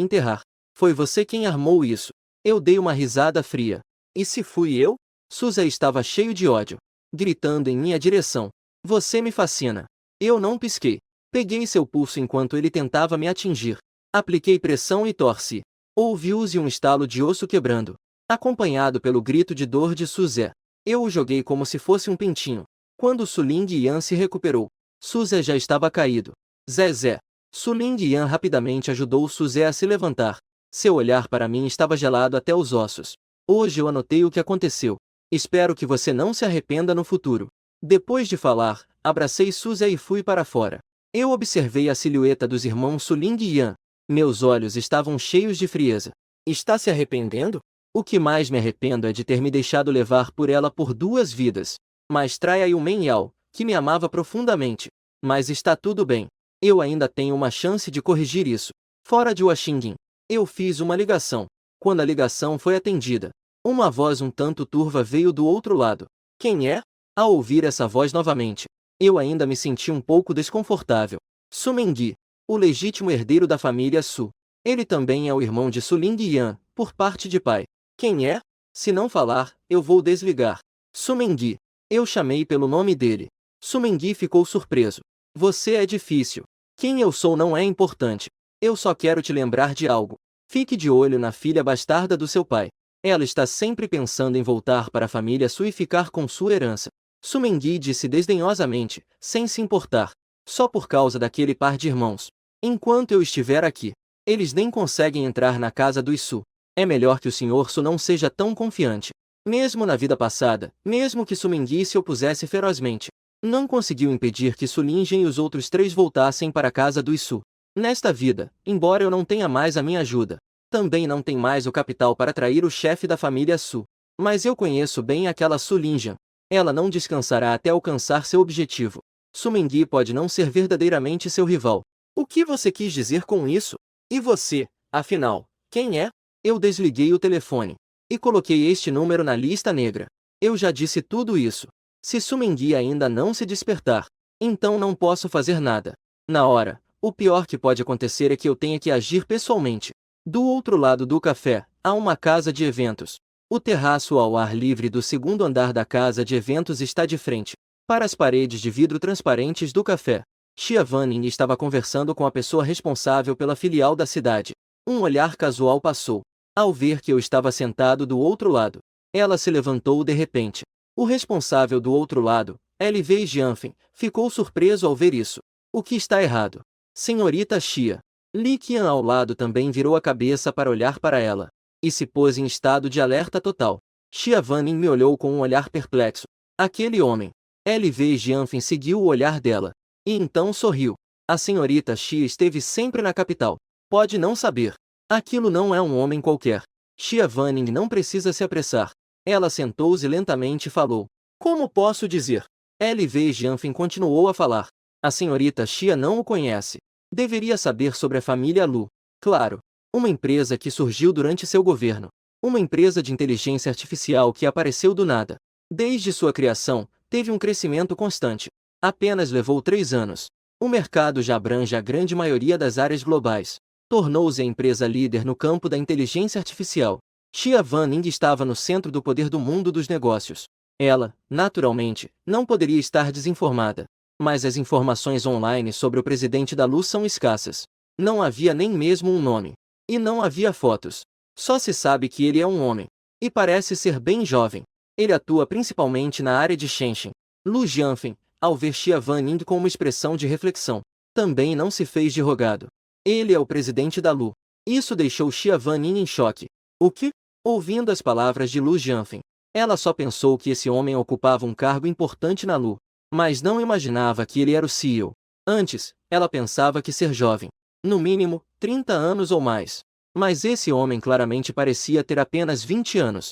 enterrar. Foi você quem armou isso. Eu dei uma risada fria. E se fui eu? Suzé estava cheio de ódio, gritando em minha direção. Você me fascina. Eu não pisquei. Peguei seu pulso enquanto ele tentava me atingir. Apliquei pressão e torci. Ouviu-se um estalo de osso quebrando, acompanhado pelo grito de dor de Suzé. Eu o joguei como se fosse um pintinho. Quando Su Ling Yan se recuperou, Suzé já estava caído. Zé. Su Ling Yan rapidamente ajudou Suzé a se levantar. Seu olhar para mim estava gelado até os ossos. Hoje eu anotei o que aconteceu. Espero que você não se arrependa no futuro. Depois de falar, abracei Suzé e fui para fora. Eu observei a silhueta dos irmãos Su Ling Yan. Meus olhos estavam cheios de frieza. Está se arrependendo? O que mais me arrependo é de ter me deixado levar por ela por 2 vidas. Mas trai aí o Men Yao, que me amava profundamente. Mas está tudo bem. Eu ainda tenho uma chance de corrigir isso. Fora de Washington, eu fiz uma ligação. Quando a ligação foi atendida, uma voz um tanto turva veio do outro lado. Quem é? Ao ouvir essa voz novamente, eu ainda me senti um pouco desconfortável. Su Mengyi, o legítimo herdeiro da família Su. Ele também é o irmão de Su Ling Yan, por parte de pai. Quem é? Se não falar, eu vou desligar. Su Mengyi. Eu chamei pelo nome dele. Su Mengyi ficou surpreso. Você é difícil. Quem eu sou não é importante. Eu só quero te lembrar de algo. Fique de olho na filha bastarda do seu pai. Ela está sempre pensando em voltar para a família Su e ficar com sua herança. Su Mengyi disse desdenhosamente, sem se importar. Só por causa daquele par de irmãos. Enquanto eu estiver aqui, eles nem conseguem entrar na casa dos Su. É melhor que o Sr. Su não seja tão confiante. Mesmo na vida passada, mesmo que Su Mengyi se opusesse ferozmente, não conseguiu impedir que Su Lingen e os outros 3 voltassem para a casa dos Su. Nesta vida, embora eu não tenha mais a minha ajuda, também não tem mais o capital para atrair o chefe da família Su. Mas eu conheço bem aquela Su Lingen. Ela não descansará até alcançar seu objetivo. Su Mengyi pode não ser verdadeiramente seu rival. O que você quis dizer com isso? E você, afinal, quem é? Eu desliguei o telefone e coloquei este número na lista negra. Eu já disse tudo isso. Se Su Mengyi ainda não se despertar, então não posso fazer nada. Na hora, o pior que pode acontecer é que eu tenha que agir pessoalmente. Do outro lado do café, há uma casa de eventos. O terraço ao ar livre do 2º andar da casa de eventos está de frente para as paredes de vidro transparentes do café. Xia Vanning estava conversando com a pessoa responsável pela filial da cidade. Um olhar casual passou. Ao ver que eu estava sentado do outro lado, ela se levantou de repente. O responsável do outro lado, L.V. Jianfen, ficou surpreso ao ver isso. O que está errado? Senhorita Xia. Li Qian ao lado também virou a cabeça para olhar para ela e se pôs em estado de alerta total. Xia Vanning me olhou com um olhar perplexo. Aquele homem. L.V. Jianfen seguiu o olhar dela. E então sorriu. A senhorita Xia esteve sempre na capital. Pode não saber. Aquilo não é um homem qualquer. Xia Vanning não precisa se apressar. Ela sentou-se lentamente e falou. Como posso dizer? L.V. Jianfen continuou a falar. A senhorita Xia não o conhece. Deveria saber sobre a família Lu. Claro. Uma empresa que surgiu durante seu governo. Uma empresa de inteligência artificial que apareceu do nada. Desde sua criação, teve um crescimento constante. Apenas levou 3 anos. O mercado já abrange a grande maioria das áreas globais. Tornou-se a empresa líder no campo da inteligência artificial. Xia Vanning estava no centro do poder do mundo dos negócios. Ela, naturalmente, não poderia estar desinformada. Mas as informações online sobre o presidente da Lu são escassas. Não havia nem mesmo um nome. E não havia fotos. Só se sabe que ele é um homem. E parece ser bem jovem. Ele atua principalmente na área de Shenzhen. Lu Jianfen, ao ver Xia Vanning com uma expressão de reflexão, também não se fez de rogado. Ele é o presidente da Lu. Isso deixou Xia Vanning em choque. O que? Ouvindo as palavras de Lu Jianfen, ela só pensou que esse homem ocupava um cargo importante na Lu, mas não imaginava que ele era o CEO. Antes, ela pensava que ser jovem, no mínimo, 30 anos ou mais. Mas esse homem claramente parecia ter apenas 20 anos.